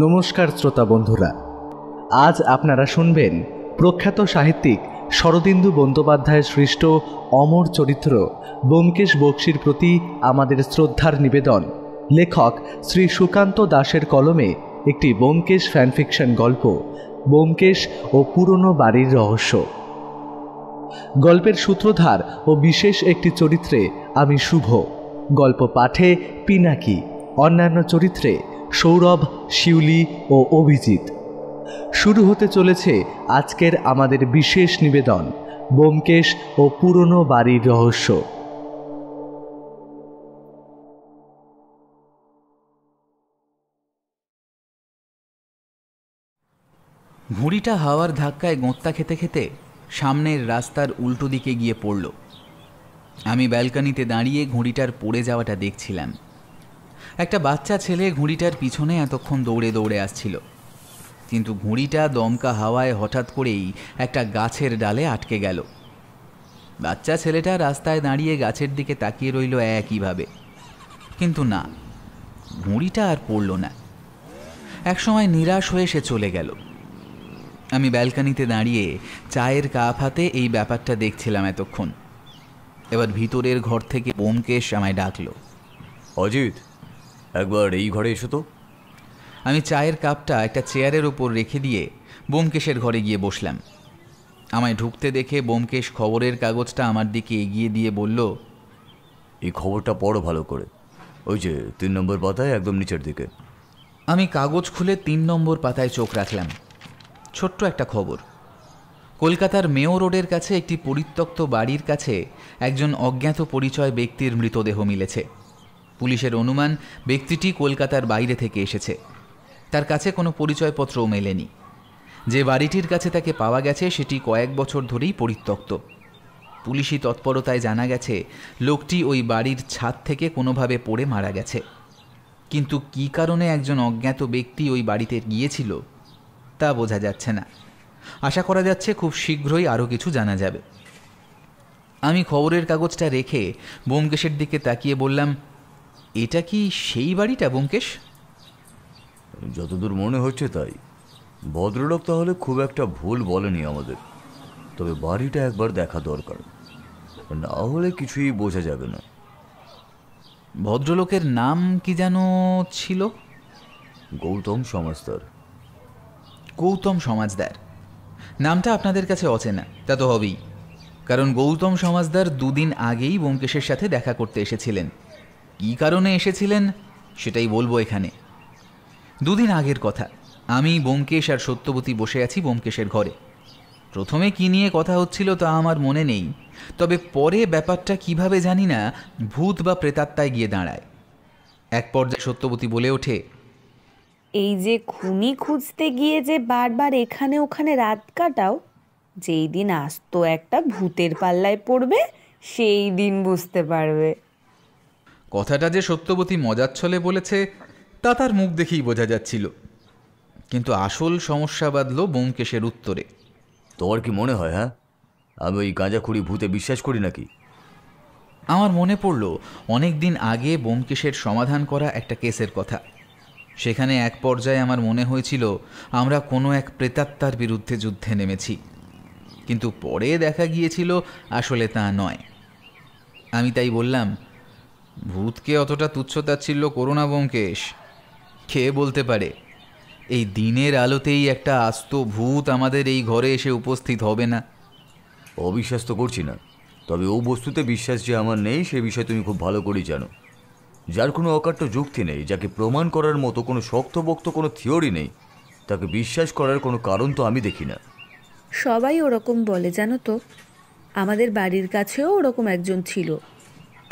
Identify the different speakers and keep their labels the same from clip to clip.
Speaker 1: নমস্কার শ্রোতা বন্ধুরা, আজ আপনারা শুনবেন প্রখ্যাত সাহিত্যিক শরদিন্দু বন্দ্যোপাধ্যায়ের সৃষ্ট অমর চরিত্র ব্যোমকেশ বক্সীর প্রতি আমাদের শ্রদ্ধার নিবেদন। লেখক শ্রী সুকান্ত দাসের কলমে একটি ব্যোমকেশ ফ্যানফিকশন গল্প, ব্যোমকেশ ও পুরনো বাড়ির রহস্য। গল্পের সূত্রধার ও বিশেষ একটি চরিত্রে আমি শুভ, গল্প পাঠে পিনাকি, অন্যান্য চরিত্রে সৌরভ, শিউলি ও অভিজিৎ। শুরু হতে চলেছে আজকের আমাদের বিশেষ নিবেদন, ব্যোমকেশ ও পুরনো বাড়ির রহস্য।
Speaker 2: ঘুড়িটা হাওয়ার ধাক্কায় গোঁত্তা খেতে খেতে সামনের রাস্তার উল্টো দিকে গিয়ে পড়ল। আমি ব্যালকনিতে দাঁড়িয়ে ঘুড়িটার পড়ে যাওয়াটা দেখছিলাম। একটা বাচ্চা ছেলে ঘুড়িটার পিছনে এতক্ষণ দৌড়ে দৌড়ে আসছিল, কিন্তু ঘুড়িটা দমকা হাওয়ায় হঠাৎ করেই একটা গাছের ডালে আটকে গেল। বাচ্চা ছেলেটা রাস্তায় দাঁড়িয়ে গাছের দিকে তাকিয়ে রইল একইভাবে, কিন্তু না, ঘুড়িটা আর পড়ল না। একসময় নিরাশ হয়ে সে চলে গেল। আমি ব্যালকনিতে দাঁড়িয়ে চায়ের কাপ হাতে এই ব্যাপারটা দেখছিলাম এতক্ষণ। এবার ভিতরের ঘর থেকে ব্যোমকেশ আমায় ডাকল,
Speaker 3: অজিত, একবার এই ঘরে এসো তো।
Speaker 2: আমি চায়ের কাপটা একটা চেয়ারের ওপর রেখে দিয়ে ব্যোমকেশের ঘরে গিয়ে বসলাম। আমায় ঢুকতে দেখে ব্যোমকেশ খবরের কাগজটা আমার দিকে এগিয়ে দিয়ে বলল,
Speaker 3: এই খবরটা পড়ো ভালো করে, ওই যে 3 নম্বর পাতায় একদম নিচের দিকে।
Speaker 2: আমি কাগজ খুলে 3 নম্বর পাতায় চোখ রাখলাম। ছোট্ট একটা খবর। কলকাতার মেয়ো রোডের কাছে একটি পরিত্যক্ত বাড়ির কাছে একজন অজ্ঞাত পরিচয় ব্যক্তির মৃতদেহ মিলেছে। পুলিশের অনুমান ব্যক্তিটি কলকাতার বাইরে থেকে এসেছে। তার কাছে কোনো পরিচয়পত্রও মেলেনি। যে বাড়িটির কাছে তাকে পাওয়া গেছে সেটি কয়েক বছর ধরেই পরিত্যক্ত। পুলিশি তৎপরতায় জানা গেছে লোকটি ওই বাড়ির ছাদ থেকে কোনোভাবে পড়ে মারা গেছে। কিন্তু কী কারণে একজন অজ্ঞাত ব্যক্তি ওই বাড়িতে গিয়েছিল তা বোঝা যাচ্ছে না। আশা করা যাচ্ছে খুব শীঘ্রই আরও কিছু জানা যাবে। আমি খবরের কাগজটা রেখে ব্যোমকেশের দিকে তাকিয়ে বললাম, এটা কি সেই বাড়িটা ব্যোমকেশ?
Speaker 3: যতদূর মনে হচ্ছে তাই। ভদ্রলোক তাহলে খুব একটা ভুল বলেনি আমাদের, তবে বাড়িটা একবার দেখা দরকার, না হলে কিছুই বোঝা যাবে না।
Speaker 2: ভদ্রলোকের নাম কি যেন ছিল?
Speaker 3: গৌতম সমাজদার।
Speaker 2: গৌতম সমাজদার নামটা আপনাদের কাছে অচেনা তা তো হবেই, কারণ গৌতম সমাজদার 2 দিন আগেই ব্যোমকেশের সাথে দেখা করতে এসেছিলেন। কী কারণে এসেছিলেন সেটাই বলবো এখানে। 2 দিন আগের কথা। আমি, ব্যোমকেশ আর সত্যবতী বসে আছি ব্যোমকেশের ঘরে। প্রথমে কী নিয়ে কথা হচ্ছিল তা আমার মনে নেই, তবে পরে ব্যাপারটা কিভাবে জানি না ভূত বা প্রেতাত্মায় গিয়ে দাঁড়ায়। এক পর্যায়ে সত্যবতী বলে ওঠে,
Speaker 4: এই যে খুনি খুঁজতে গিয়ে যে বারবার এখানে ওখানে রাত কাটাও, যেই দিন আসতো একটা ভূতের পাল্লায় পড়বে সেই দিন বুঝতে পারবে।
Speaker 2: কথাটা যে সত্যবতী মজার ছলে বলেছে তা তার মুখ দেখেই বোঝা যাচ্ছিল, কিন্তু আসল সমস্যা বাঁধল ব্যোমকেশের উত্তরে।
Speaker 3: তোমার কি মনে হয়, হ্যাঁ, আমি ওই গাঁজাখুড়ি ভূতে বিশ্বাস করি নাকি?
Speaker 2: আমার মনে পড়ল অনেক দিন আগে ব্যোমকেশের সমাধান করা একটা কেসের কথা। সেখানে এক পর্যায়ে আমার মনে হয়েছিল আমরা কোনো এক প্রেতাত্মার বিরুদ্ধে যুদ্ধে নেমেছি, কিন্তু পরে দেখা গিয়েছিল আসলে তা নয়। আমি তাই বললাম, ভূতকে অতটা তুচ্ছতাচ্ছিল্য করো না ব্যোমকেশ। কে বলতে পারে এই দিনের আলোতেই একটা আস্ত ভূত আমাদের এই ঘরে এসে উপস্থিত হবে না?
Speaker 3: অবিশ্বাস তো করছি না, তবে ও বস্তুতে বিশ্বাস যে আমার নেই সে বিষয়ে তুমি খুব ভালো করেই জানো। যার কোনো অকাট্য যুক্তি নেই, যাকে প্রমাণ করার মতো কোনো শক্তপোক্ত কোনো থিওরি নেই, তাকে বিশ্বাস করার কোনো কারণ তো আমি দেখি না।
Speaker 4: সবাই ওরকম বলে জানো তো। আমাদের বাড়ির কাছেও ওরকম একজন ছিল।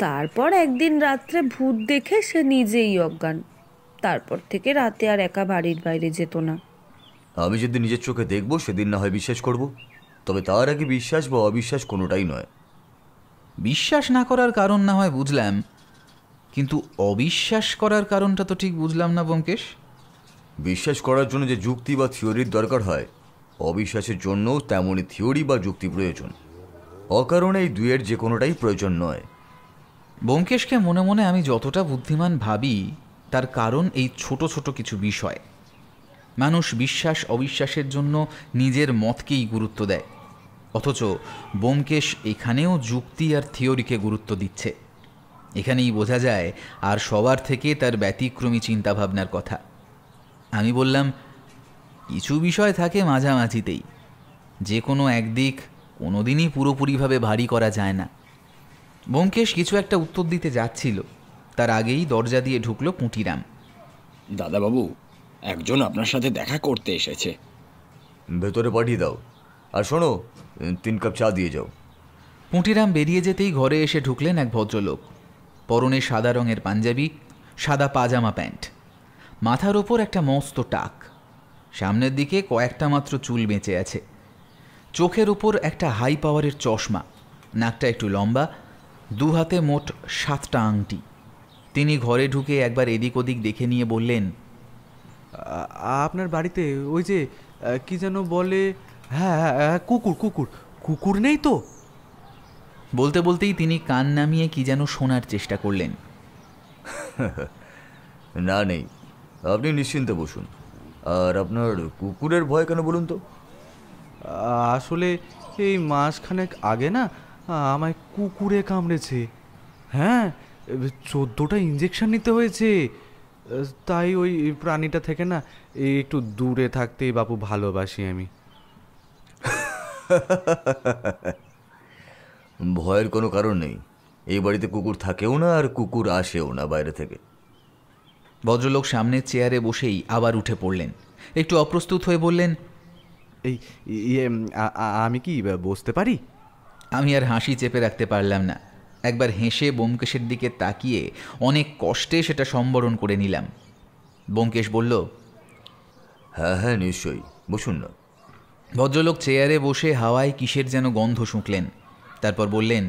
Speaker 4: তারপর একদিন রাত্রে ভূত দেখে সে নিজেই অজ্ঞান। তারপর থেকে রাতে আর একা বাড়ির বাইরে যেত না।
Speaker 3: আমি যদি নিজের চোখে দেখবো সেদিন না হয় বিশ্বাস করব, তবে তার আগে বিশ্বাস বা অবিশ্বাস কোনোটাই নয়।
Speaker 2: বিশ্বাস না করার কারণ না হয় বুঝলাম, কিন্তু অবিশ্বাস করার কারণটা তো ঠিক বুঝলাম না ব্যোমকেশ।
Speaker 3: বিশ্বাস করার জন্য যে যুক্তি বা থিওরির দরকার হয়, অবিশ্বাসের জন্য তেমনই থিওরি বা যুক্তি প্রয়োজন। অকারণে এই দুয়ের যে কোনোটাই প্রয়োজন নয়।
Speaker 2: ব্যোমকেশকে মনে মনে আমি যতটা বুদ্ধিমান ভাবি তার কারণ এই ছোট ছোট কিছু বিষয়। মানুষ বিশ্বাস অবিশ্বাসের জন্য নিজের মতকেই গুরুত্ব দেয়, অথচ ব্যোমকেশ এখানেও যুক্তি আর থিওরিকে গুরুত্ব দিচ্ছে। এখানেই বোঝা যায় আর সবার থেকে তার ব্যতিক্রমী চিন্তাভাবনার কথা। আমি বললাম, কিছু বিষয় থাকে মাঝামাঝিতেই, যে কোনো একদিক কোনোদিনই পুরোপুরিভাবে ভারী করা যায় না। ব্যোমকেশ কিছু একটা উত্তর দিতে যাচ্ছিল, তার আগেই দরজা দিয়ে ঢুকলো পুঁটিরাম।
Speaker 5: দাদাবাবু, একজন আপনার সাথে দেখা করতে এসেছে।
Speaker 3: ভেতরে পাঠিয়ে দাও, আর শোনো, 3 কাপ চা দিয়ে যাও।
Speaker 2: পুঁটিরাম বেরিয়ে যেতেই ঘরে এসে ঢুকলেন এক ভদ্রলোক। পরনে সাদা রঙের পাঞ্জাবি, সাদা পাজামা প্যান্ট, মাথার ওপর একটা মস্ত টাক, সামনের দিকে কয়েকটা মাত্র চুল বেঁচে আছে, চোখের উপর একটা হাই পাওয়ারের চশমা, নাকটা একটু লম্বা, 2 হাতে মোট 7টা আংটি। তিনি ঘরে ঢুকে একবার এদিক ওদিক দেখে নিয়ে বললেন,
Speaker 1: আপনার বাড়িতে ওই যে কি যেন বলে, হ্যাঁ হ্যাঁ, কুকুর কুকুর কুকুর নেই তো?
Speaker 2: বলতে বলতেই তিনি কান নামিয়ে কি যেন শোনার চেষ্টা করলেন।
Speaker 3: না, নেই। আপনি নিশ্চিন্তে বসুন। আর আপনার কুকুরের ভয় কেন বলুন তো?
Speaker 1: আসলে এই মাসখানেক আগে না আমায় কুকুরে কামড়েছে। হ্যাঁ, 14টা ইঞ্জেকশন নিতে হয়েছে। তাই ওই প্রাণীটা থেকে না একটু দূরে থাকতেই বাপু ভালোবাসি আমি।
Speaker 3: ভয়ের কোনো কারণ নেই। এই বাড়িতে কুকুর থাকেও না, আর কুকুর আসেও না বাইরে থেকে।
Speaker 2: ভদ্রলোক সামনের চেয়ারে বসেই আবার উঠে পড়লেন, একটু অপ্রস্তুত হয়ে বললেন,
Speaker 1: এই আমি কি বসতে পারি?
Speaker 2: আমি আর হাসি চেপে রাখতে পারলাম না। একবার হেসে ব্যোমকেশের দিকে তাকিয়ে অনেক কষ্টে সেটা সম্বরণ করে নিলাম। ব্যোমকেশ বলল,
Speaker 3: হ্যাঁ হ্যাঁ, নিশ্চয়ই, বসুন না।
Speaker 2: ভদ্রলোক চেয়ারে বসে হাওয়ায় কিসের যেন গন্ধ শুঁকলেন, তারপর বললেন,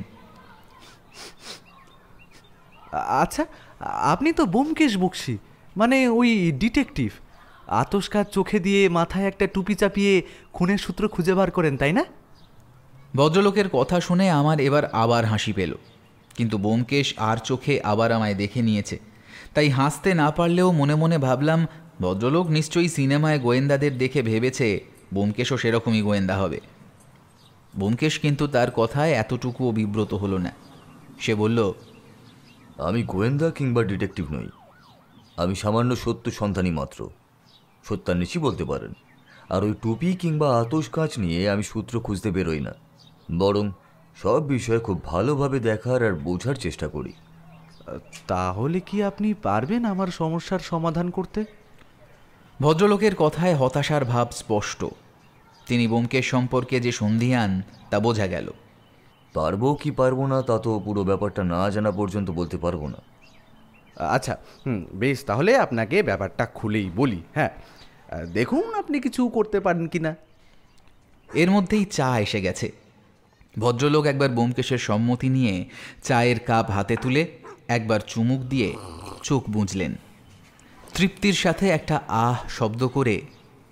Speaker 1: আচ্ছা, আপনি তো ব্যোমকেশ বক্সী, মানে ওই ডিটেকটিভ। আতশকাচ চোখে দিয়ে মাথায় একটা টুপি চাপিয়ে খুনের সূত্র খুঁজে বার করেন, তাই না?
Speaker 2: ভদ্রলোকের কথা শুনে আমার এবার আবার হাসি পেল, কিন্তু ব্যোমকেশ আর চোখে আবার আমায় দেখে নিয়েছে, তাই হাসতে না পারলেও মনে মনে ভাবলাম, ভদ্রলোক নিশ্চয়ই সিনেমায় গোয়েন্দাদের দেখে ভেবেছে ব্যোমকেশও সেরকমই গোয়েন্দা হবে। ব্যোমকেশ কিন্তু তার কথায় এতটুকুও বিব্রত হলো না। সে বলল,
Speaker 3: আমি গোয়েন্দা কিংবা ডিটেকটিভ নই। আমি সামান্য সত্য সন্ধানী মাত্র, সত্যান্বেষী বলতে পারেন। আর ওই টুপি কিংবা আতশকাচ নিয়ে আমি সূত্র খুঁজতে বেরোই না, বরং সব বিষয়ে খুব ভালোভাবে দেখার আর বোঝার চেষ্টা করি।
Speaker 1: তাহলে কি আপনি পারবেন আমার সমস্যার সমাধান করতে?
Speaker 2: ভদ্রলোকের কথায় হতাশার ভাব স্পষ্ট। তিনি ব্যোমকেশ সম্পর্কে যে সন্দিহান তা বোঝা গেল।
Speaker 3: পারবো কি পারবো না তা তো পুরো ব্যাপারটা না জানা পর্যন্ত বলতে পারবো না।
Speaker 1: আচ্ছা, বেশ, তাহলে আপনাকে ব্যাপারটা খুলেই বলি। হ্যাঁ, দেখুন আপনি কিছু করতে পারেন কি না।
Speaker 2: এর মধ্যেই চা এসে গেছে। ভদ্রলোক একবার ব্যোমকেশের সম্মতি নিয়ে চায়ের কাপ হাতে তুলে একবার চুমুক দিয়ে চোখ বুঝলেন। তৃপ্তির সাথে একটা আহ শব্দ করে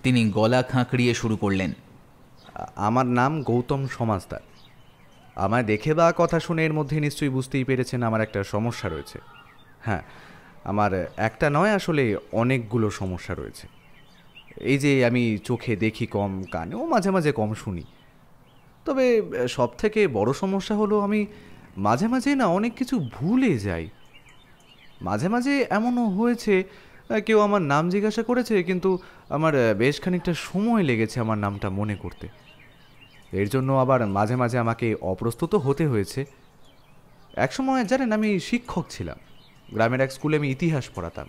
Speaker 2: তিনি গলা খাঁকড়িয়ে শুরু করলেন,
Speaker 1: আমার নাম গৌতম সমাজদার। আমায় দেখে বা কথা শুনে এর মধ্যে নিশ্চয়ই বুঝতেই পেরেছেন আমার একটা সমস্যা রয়েছে। হ্যাঁ, আমার একটা নয়, আসলে অনেকগুলো সমস্যা রয়েছে। এই যে আমি চোখে দেখি কম, কানেও মাঝে মাঝে কম শুনি। তবে সব থেকে বড় সমস্যা হলো আমি মাঝে মাঝে না অনেক কিছু ভুলে যাই। মাঝে মাঝে এমনও হয়েছে কেউ আমার নাম জিজ্ঞাসা করেছে, কিন্তু আমার বেশ খানিকটা সময় লেগেছে আমার নামটা মনে করতে। এর জন্য আবার মাঝে মাঝে আমাকে অপ্রস্তুত হতে হয়েছে। একসময় জানেন, আমি শিক্ষক ছিলাম, গ্রামের এক স্কুলে আমি ইতিহাস পড়াতাম।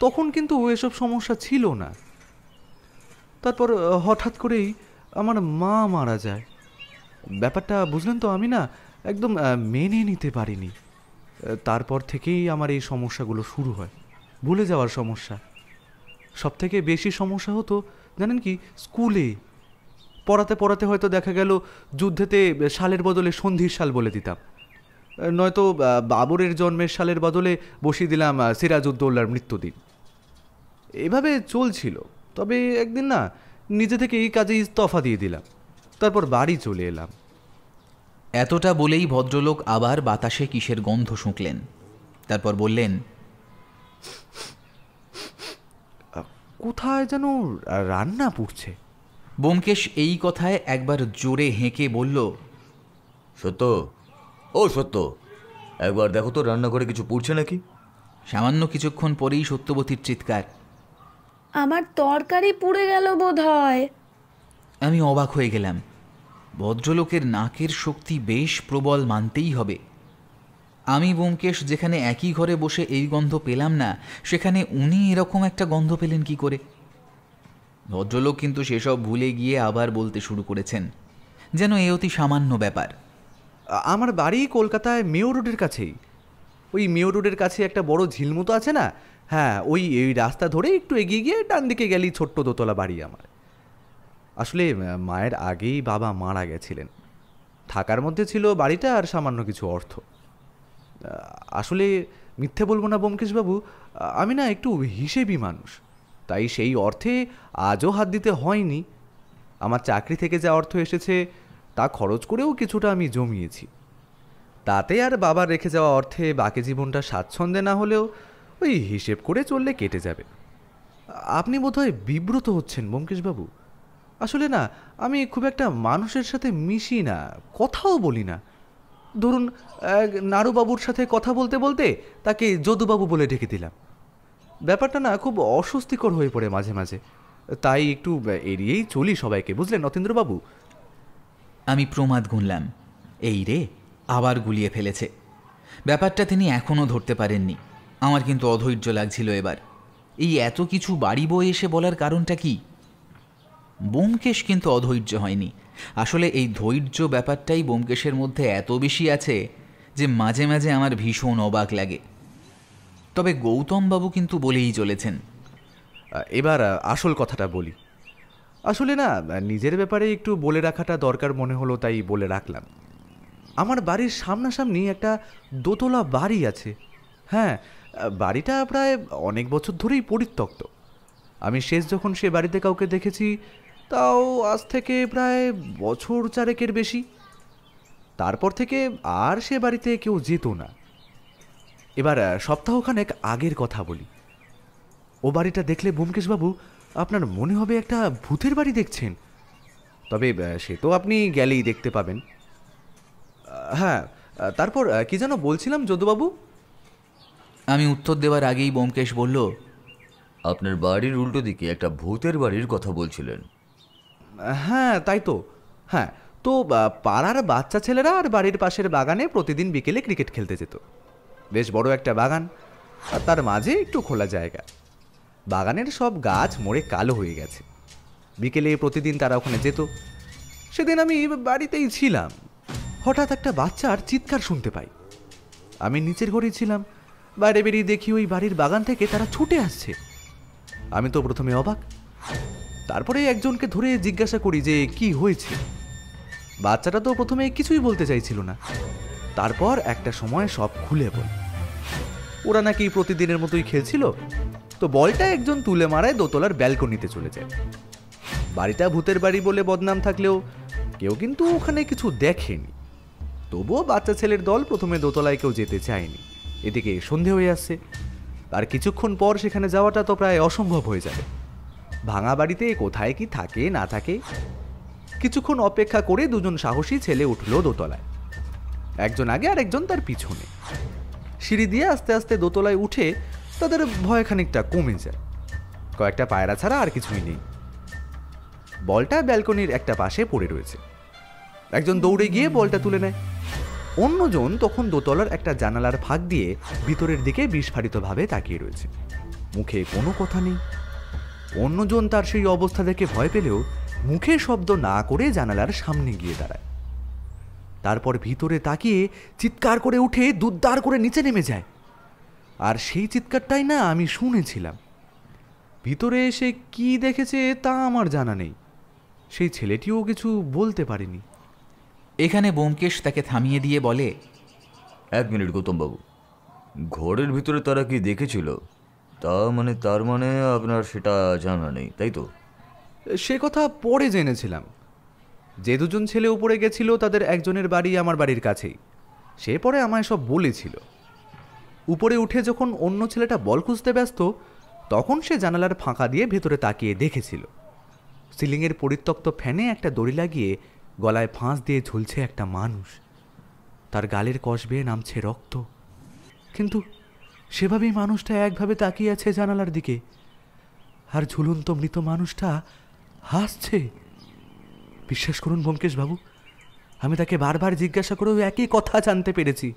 Speaker 1: তখন কিন্তু এসব সমস্যা ছিল না। তারপর হঠাৎ করেই আমার মা মারা যায়। ব্যাপারটা বুঝলেন তো, আমি না একদম মেনে নিতে পারিনি। তারপর থেকেই আমার এই সমস্যাগুলো শুরু হয়, ভুলে যাওয়ার সমস্যা। সব থেকে বেশি সমস্যা হতো জানেন কি, স্কুলে পড়াতে পড়াতে হয়তো দেখা গেল যুদ্ধেতে সালের বদলে সন্ধির সাল বলে দিতাম, নয়তো বাবরের জন্মের সালের বদলে বসিয়ে দিলাম সিরাজউদ্দৌলার মৃত্যুদিন। এভাবে চলছিল। তবে একদিন না নিজে থেকে এই কাজে ইস্তফা দিয়ে দিলাম, তারপর বাড়ি চলে এলাম।
Speaker 2: এতটা বলেই ভদ্রলোক আবার বাতাসে কিসের গন্ধ শুঁকলেন, তারপর বললেন,
Speaker 1: কোথায় যেন রান্না পুড়ছে।
Speaker 2: ব্যোমকেশ এই কথায় একবার জোরে হেঁকে বলল,
Speaker 3: সত্য, ও সত্য, একবার দেখো তো রান্নাঘরে কিছু পুড়ছে নাকি।
Speaker 2: সামান্য কিছুক্ষণ পরেই সত্যবতীর চিৎকার,
Speaker 4: আমার তরকারি পুড়ে গেল বোধহয়।
Speaker 2: আমি অবাক হয়ে গেলাম। ভদ্রলোকের নাকের শক্তি বেশ প্রবল মানতেই হবে। আমি ব্যোমকেশ যেখানে একই ঘরে বসে এই গন্ধ পেলাম না, সেখানে উনি এরকম একটা গন্ধ পেলেন কি করে? ভদ্রলোক কিন্তু সেসব ভুলে গিয়ে আবার বলতে শুরু করেছেন, যেন এ অতি সামান্য ব্যাপার।
Speaker 1: আমার বাড়ি কলকাতায় মেয়র রোডের কাছেই। ওই মেয়র রোডের কাছে একটা বড় ঝিল মতো আছে না, হ্যাঁ, ওই রাস্তা ধরে একটু এগিয়ে গিয়ে ডান দিকে গেলেই ছোট্ট দোতলা বাড়ি আমার। আসলে মায়ের আগেই বাবা মারা গেছিলেন। থাকার মধ্যে ছিল বাড়িটা আর সামান্য কিছু অর্থ। আসলে মিথ্যে বলবো না ব্যোমকেশবাবু, আমি না একটু হিসেবি মানুষ, তাই সেই অর্থে আজও হাত দিতে হয়নি। আমার চাকরি থেকে যা অর্থ এসেছে তা খরচ করেও কিছুটা আমি জমিয়েছি। তাতে আর বাবার রেখে যাওয়া অর্থে বাকি জীবনটা স্বাচ্ছন্দ্যে না হলেও ওই হিসেব করে চললে কেটে যাবে। আপনি বোধহয় বিব্রত হচ্ছেন ব্যোমকেশবাবু। আসলে না, আমি খুব একটা মানুষের সাথে মিশি না, কথাও বলি না। ধরুন, নাড়ুবাবুর সাথে কথা বলতে বলতে তাকে যদুবাবু বলে ডেকে দিলাম। ব্যাপারটা না খুব অস্বস্তিকর হয়ে পড়ে মাঝে মাঝে, তাই একটু এড়িয়েই চলি সবাইকে, বুঝলেন নতেন্দ্রবাবু?
Speaker 2: আমি প্রমাদ গুনলাম, এই রে, আবার গুলিয়ে ফেলেছে। ব্যাপারটা তিনি এখনও ধরতে পারেননি। আমার কিন্তু অধৈর্য লাগছিল এবার। এই এত কিছু বাড়ি বয়ে এসে বলার কারণটা কি? ব্যোমকেশ কিন্তু অধৈর্য হয়নি। আসলে এই ধৈর্য ব্যাপারটাই ব্যোমকেশের মধ্যে এত বেশি আছে যে মাঝে মাঝে আমার ভীষণ অবাক লাগে। তবে গৌতমবাবু কিন্তু বলেই চলেছেন।
Speaker 1: এবার আসল কথাটা বলি। আসলে না, নিজের ব্যাপারে একটু বলে রাখাটা দরকার মনে হলো, তাই বলে রাখলাম। আমার বাড়ির সামনাসামনি একটা দোতলা বাড়ি আছে। হ্যাঁ, বাড়িটা প্রায় অনেক বছর ধরেই পরিত্যক্ত। আমি শেষ যখন সে বাড়িতে কাউকে দেখেছি তাও আজ থেকে প্রায় বছর চারেকের বেশি। তারপর থেকে আর সে বাড়িতে কেউ যেত না। এবার সপ্তাহখানেক আগের কথা বলি। ও বাড়িটা দেখলে ব্যোমকেশবাবু আপনার মনে হবে একটা ভূতের বাড়ি দেখছেন। তবে সে তো আপনি গেলেই দেখতে পাবেন। হ্যাঁ, তারপর কি যেন বলছিলাম যদুবাবু?
Speaker 2: আমি উত্তর দেওয়ার আগেই ব্যোমকেশ বলল,
Speaker 3: আপনার বাড়ির উল্টো দিকে একটা ভূতের বাড়ির কথা বলছিলেন।
Speaker 1: হ্যাঁ, তাই তো। হ্যাঁ, তো পাড়ার বাচ্চা ছেলেরা আর বাড়ির পাশের বাগানে প্রতিদিন বিকেলে ক্রিকেট খেলতে যেত। বেশ বড় একটা বাগান, আর তার মাঝে একটু খোলা জায়গা। বাগানের সব গাছ মরে কালো হয়ে গেছে। বিকেলে প্রতিদিন তারা ওখানে যেত। সেদিন আমি বাড়িতেই ছিলাম। হঠাৎ একটা বাচ্চার চিৎকার শুনতে পাই। আমি নিচের ঘরেই ছিলাম। বাইরে বেরিয়ে দেখি ওই বাড়ির বাগান থেকে তারা ছুটে আসছে। আমি তো প্রথমে অবাক। তারপরে একজনকে ধরে জিজ্ঞাসা করি যে কি হয়েছে। বাচ্চাটা তো প্রথমে কিছুই বলতে চাইছিল না। তারপর একটা সময় সব খুলে বল। ওরা নাকি প্রতিদিনের মতোই খেলছিল, তো বলটা একজন তুলে মারায় দোতলার ব্যালকনিতে চলে যায়। বাড়িটা ভূতের বাড়ি বলে বদনাম থাকলেও কেউ কিন্তু ওখানে কিছু দেখেনি। তবুও বাচ্চা ছেলের দল প্রথমে দোতলায় কেউ যেতে চায়নি। এদিকে সন্ধে হয়ে আসছে, আর কিছুক্ষণ পর সেখানে যাওয়াটা তো প্রায় অসম্ভব হয়ে যাবে। ভাঙা বাড়িতে কোথায় কি থাকে না থাকে। কিছুক্ষণ অপেক্ষা করে দুজন সাহসী ছেলে উঠল দোতলায়, একজন আগে আর একজন তার পিছনে। সিঁড়ি দিয়ে আস্তে আস্তে দোতলায় উঠে তাদের ভয় খানিকটা কমে যায়। কয়েকটা পায়রা ছাড়া আর কিছুই নেই। বলটা ব্যালকনির একটা পাশে পড়ে রয়েছে। একজন দৌড়ে গিয়ে বলটা তুলে নেয়। অন্যজন তখন দোতলার একটা জানালার ফাঁক দিয়ে ভিতরের দিকে বিস্ফারিতভাবে তাকিয়ে রয়েছে। মুখে কোনো কথা নেই। অন্যজন তার সেই অবস্থা দেখে ভয় পেলেও মুখে শব্দ না করে জানালার সামনে গিয়ে দাঁড়ায়। তারপর ভিতরে তাকিয়ে চিৎকার করে উঠে দুদ্দার করে নিচে নেমে যায়। আর সেই চিৎকারটাই না আমি শুনেছিলাম। ভিতরে এসে কি দেখেছে তা আমার জানা নেই। সেই ছেলেটিও কিছু বলতে পারেনি।
Speaker 2: এখানে ব্যোমকেশ তাকে থামিয়ে দিয়ে বলে,
Speaker 3: 1 মিনিট গৌতমবাবু, ঘরের ভিতরে তারা কি দেখেছিল তার মানে আপনার সেটা জানা নেই, তাই তো?
Speaker 1: সে কথা পরে জেনেছিলাম। যে দুজন ছেলে উপরে গেছিল তাদের একজনের বাড়ি আমার বাড়ির কাছেই। সে পরে আমায় সব বলেছিল। উপরে উঠে যখন অন্য ছেলেটা বল খুঁজতে ব্যস্ত, তখন সে জানালার ফাঁকা দিয়ে ভেতরে তাকিয়ে দেখেছিল সিলিংয়ের পরিত্যক্ত ফ্যানে একটা দড়ি লাগিয়ে গলায় ফাঁস দিয়ে ঝুলছে একটা মানুষ। তার গালের কষ বেয়ে নামছে রক্ত, কিন্তু সেভাবেই মানুষটা একভাবে তাকিয়ে আছে জানালার দিকে, আর ঝুলন্ত মৃত মানুষটা হাসছে। বিশ্বাস করুন ব্যোমকেশবাবু, আমি তাকে বারবার জিজ্ঞাসা করেও একই কথা জানতে পেরেছি।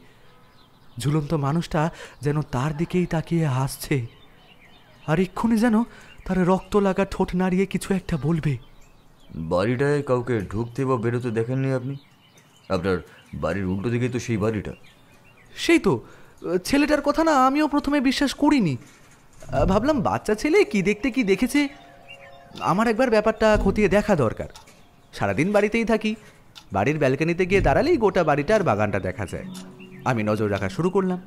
Speaker 1: ঝুলন্ত মানুষটা যেন তার দিকেই তাকিয়ে হাসছে, আর এক্ষুনি যেন তার রক্ত লাগা ঠোঁট নাড়িয়ে কিছু একটা বলবে।
Speaker 3: বাড়িটায় কাউকে ঢুকতে বা বেরোতে দেখেননি আপনি? আপনার বাড়ির উল্টো দিকে তো সেই বাড়িটা।
Speaker 1: সেই তো, ছেলেটার কথা না আমিও প্রথমে বিশ্বাস করিনি। ভাবলাম বাচ্চা ছেলে কি দেখতে কি দেখেছে, আমার একবার ব্যাপারটা খতিয়ে দেখা দরকার। সারাদিন বাড়িতেই থাকি, বাড়ির ব্যালকনিতে গিয়ে দাঁড়ালেই গোটা বাড়িটা আর বাগানটা দেখা যায়। আমি নজর রাখা শুরু করলাম।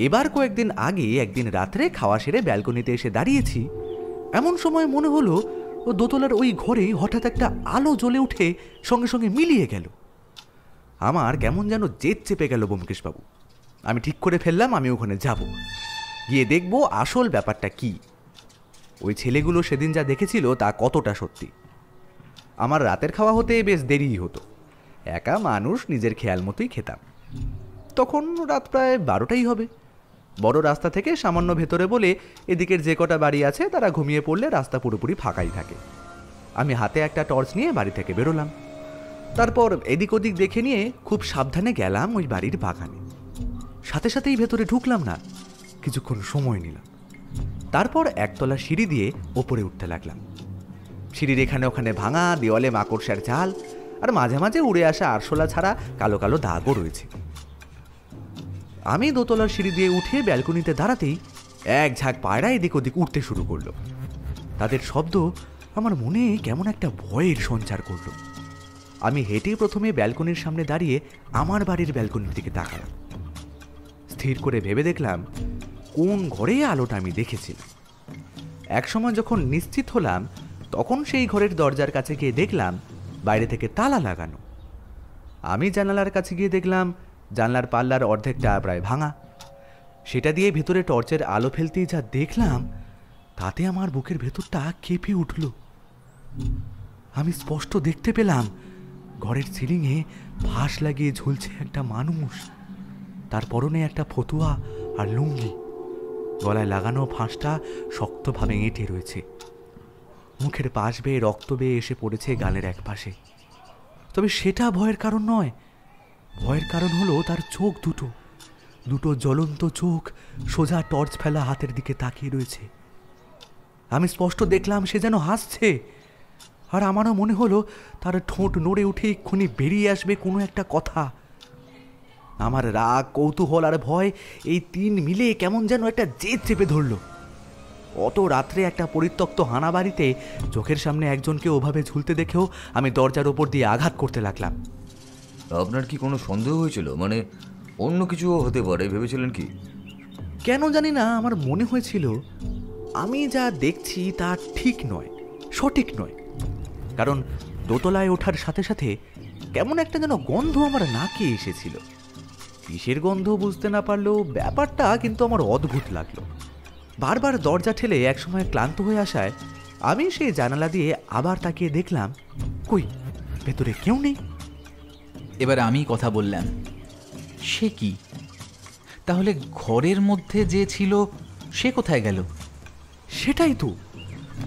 Speaker 1: এবার কয়েকদিন আগে একদিন রাত্রে খাওয়া সেরে ব্যালকনিতে এসে দাঁড়িয়েছি, এমন সময় মনে হলো ও দোতলার ওই ঘরে হঠাৎ একটা আলো জ্বলে উঠে সঙ্গে সঙ্গে মিলিয়ে গেল। আমার কেমন যেন জেদ চেপে গেল ব্যোমকেশবাবু। আমি ঠিক করে ফেললাম আমি ওখানে যাব, গিয়ে দেখব আসল ব্যাপারটা কি, ওই ছেলেগুলো সেদিন যা দেখেছিল তা কতটা সত্যি। আমার রাতের খাওয়া হতে বেশ দেরিই হতো, একা মানুষ নিজের খেয়াল মতোই খেতাম। তখন রাত প্রায় 12টাই হবে। বড় রাস্তা থেকে সামান্য ভেতরে বলে এদিকের যে কটা বাড়ি আছে তারা ঘুমিয়ে পড়লে রাস্তা পুরোপুরি ফাঁকাই থাকে। আমি হাতে একটা টর্চ নিয়ে বাড়ি থেকে বেরোলাম, তারপর এদিক ওদিক দেখে নিয়ে খুব সাবধানে গেলাম ওই বাড়ির বাগানে। সাথে সাথেই ভেতরে ঢুকলাম না, কিছুক্ষণ সময় নিলাম, তারপর একতলা সিঁড়ি দিয়ে ওপরে উঠতে লাগলাম। সিঁড়ির এখানে ওখানে ভাঙা, দেওয়ালে মাকড়সার জাল, আর মাঝে মাঝে উড়ে আসা আরশোলা ছাড়া কালো কালো দাগও রয়েছে। আমি দোতলার সিঁড়ি দিয়ে উঠে ব্যালকনিতে দাঁড়াতেই এক ঝাঁক পায়রা এদিক ওদিক উঠতে শুরু করলো। তাদের শব্দ আমার মনে কেমন একটা ভয়ের সঞ্চার করলো। আমি হেঁটে প্রথমে ব্যালকনির সামনে দাঁড়িয়ে আমার বাড়ির ব্যালকনির দিকে তাকালাম। স্থির করে ভেবে দেখলাম কোন ঘরে আলোটা আমি দেখেছিলাম। একসময় যখন নিশ্চিত হলাম তখন সেই ঘরের দরজার কাছে গিয়ে দেখলাম বাইরে থেকে তালা লাগানো। আমি জানালার কাছে গিয়ে দেখলাম জানলার পাল্লার অর্ধেকটা প্রায় ভাঙা। সেটা দিয়ে ভেতরে টর্চের আলো ফেলতেই যা দেখলাম তাতে আমার বুকের ভেতরটা কেঁপে উঠল। আমি স্পষ্ট দেখতে পেলাম ঘরের সিলিংয়ে ফাঁস লাগিয়ে ঝুলছে একটা মানুষ। তার পরনে একটা ফতুয়া আর লুঙ্গি, গলায় লাগানো ফাঁসটা শক্তভাবে এঁটে রয়েছে। মুখের পাশ বেয়ে রক্ত বেয়ে এসে পড়েছে গালের এক পাশে। তবে সেটা ভয়ের কারণ নয়, ভয়ের কারণ হলো তার চোখ দুটো, দুটো জ্বলন্ত চোখ সোজা টর্চ ফেলা হাতের দিকে তাকিয়ে রয়েছে। আমি স্পষ্ট দেখলাম সে যেন হাসছে, আর আমারও মনে হলো তার ঠোঁট নড়ে উঠে এক্ষুনি বেরিয়ে আসবে কোনো একটা কথা। আমার রাগ, কৌতূহল আর ভয় এই তিন মিলে কেমন যেন একটা জেদ চেপে ধরল। অত রাত্রে একটা পরিত্যক্ত হানা বাড়িতে চোখের সামনে একজনকে ওভাবে ঝুলতে দেখেও আমি দরজার ওপর দিয়ে আঘাত করতে লাগলাম।
Speaker 3: আপনার কি কোনো সন্দেহ হয়েছিল? মানে অন্য কিছুও হতে পারে ভেবেছিলেন কি?
Speaker 1: কেন জানি না আমার মনে হয়েছিল আমি যা দেখছি তা ঠিক নয়, সঠিক নয়। কারণ দোতলায় ওঠার সাথে সাথে কেমন একটা যেন গন্ধ আমার নাকে এসেছিল। কিসের গন্ধ বুঝতে না পারলেও ব্যাপারটা কিন্তু আমার অদ্ভুত লাগলো। বারবার দরজা ঠেলে একসময় ক্লান্ত হয়ে আসায় আমি সেই জানালা দিয়ে আবার তাকিয়ে দেখলাম, কই ভেতরে কেউ নেই।
Speaker 2: এবার আমি কথা বললাম, সে কি? তাহলে ঘরের মধ্যে যে ছিল সে কোথায় গেল?
Speaker 1: সেটাই তো,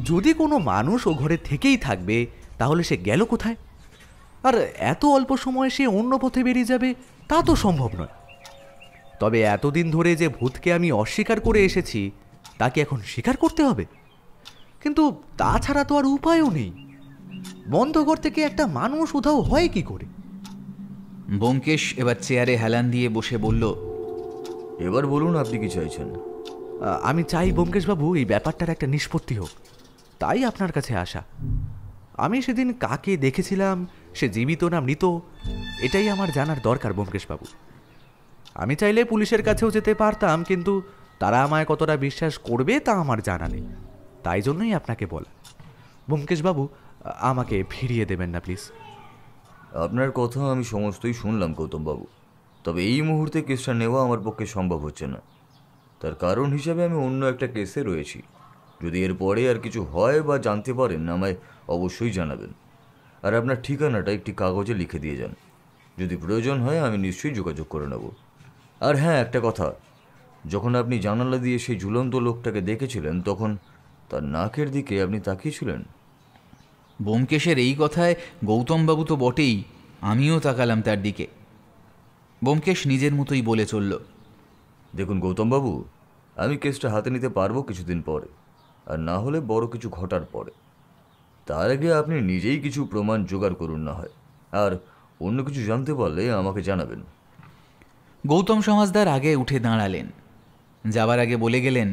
Speaker 1: যদি কোনো মানুষ ও ঘরে থেকেই থাকবে তাহলে সে গেল কোথায়? আর এত অল্প সময় সে অন্য পথে বেরিয়ে যাবে তা তো সম্ভব নয়। তবে এতদিন ধরে যে ভূতকে আমি অস্বীকার করে এসেছি তাকে এখন স্বীকার করতে হবে। কিন্তু তাছাড়া তো আর উপায়ও নেই। বন্ধ ঘর থেকে একটা মানুষ উধাও হয় কি করে?
Speaker 2: ব্যোমকেশ এবার চেয়ারে হেলান দিয়ে বসে বলল,
Speaker 3: এবার বলুন আপনি কি চাইছেন?
Speaker 1: আমি চাই ব্যোমকেশবাবু এই ব্যাপারটার একটা নিষ্পত্তি হোক, তাই আপনার কাছে আসা। আমি সেদিন কাকে দেখেছিলাম, সে জীবিত না মৃত, এটাই আমার জানার দরকার ব্যোমকেশবাবু। আমি চাইলে পুলিশের কাছেও যেতে পারতাম, কিন্তু তারা আমায় কতটা বিশ্বাস করবে তা আমার জানা নেই। তাই জন্যই আপনাকে বলা। ব্যোমকেশবাবু, আমাকে ফিরিয়ে দেবেন না প্লিজ।
Speaker 3: আপনার কথা আমি সমস্তই শুনলাম গৌতমবাবু, তবে এই মুহূর্তে কেসটা নেওয়া আমার পক্ষে সম্ভব হচ্ছে না। তার কারণ হিসাবে আমি অন্য একটা কেসে রয়েছি। যদি এর পরে আর কিছু হয় বা জানতে পারেন আমায় অবশ্যই জানাবেন। আর আপনার ঠিকানাটা একটি কাগজে লিখে দিয়ে যান। যদি প্রয়োজন হয় আমি নিশ্চয়ই যোগাযোগ করে নেব। আর হ্যাঁ, একটা কথা, যখন আপনি জানালা দিয়ে সেই ঝুলন্ত লোকটাকে দেখেছিলেন তখন তার নাকের দিকে আপনি তাকিয়েছিলেন?
Speaker 2: ব্যোমকেশের এই কথায় গৌতমবাবু তো বটেই, আমিও তাকালাম তার দিকে। ব্যোমকেশ নিজের মতোই বলে চলল,
Speaker 3: দেখুন গৌতমবাবু, আমি কেসটা হাতে নিতে পারবো কিছুদিন পরে, আর না হলে বড় কিছু ঘটার পরে। তার আগে আপনি নিজেই কিছু প্রমাণ জোগাড় করুন না হয়, আর অন্য কিছু জানতে পারলে আমাকে জানাবেন।
Speaker 2: গৌতম সমাজদার আগে উঠে দাঁড়ালেন। যাবার আগে বলে গেলেন,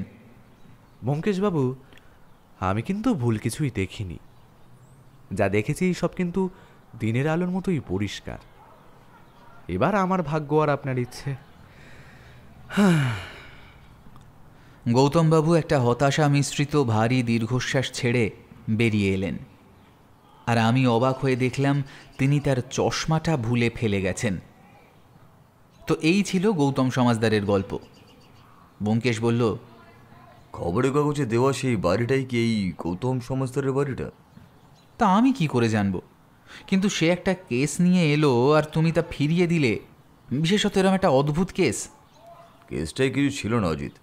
Speaker 1: ব্যোমকেশবাবু, আমি কিন্তু ভুল কিছুই দেখিনি। যা দেখেছি সব কিন্তু দিনের আলোর মতোই পরিষ্কার। এবার আমার ভাগ্য আর আপনার ইচ্ছে।
Speaker 2: গৌতমবাবু একটা হতাশা মিশ্রিত ভারী দীর্ঘশ্বাস ছেড়ে বেরিয়ে এলেন। আর আমি অবাক হয়ে দেখলাম তিনি তার চশমাটা ভুলে ফেলে গেছেন। তো এই ছিল গৌতম সমাজদারের গল্প। ব্যোমকেশ বলল,
Speaker 3: খবরের কাগজে দেওয়া সেই বাড়িটাই কি এই গৌতম সমাজদারের বাড়িটা?
Speaker 2: তা আমি কি করে জানব? কিন্তু সে একটা কেস নিয়ে এলো আর তুমি তা ফিরিয়ে দিলে, বিশেষত এরকম একটা অদ্ভুত কেস।
Speaker 3: কেসটাই কিছু ছিল না অজিত।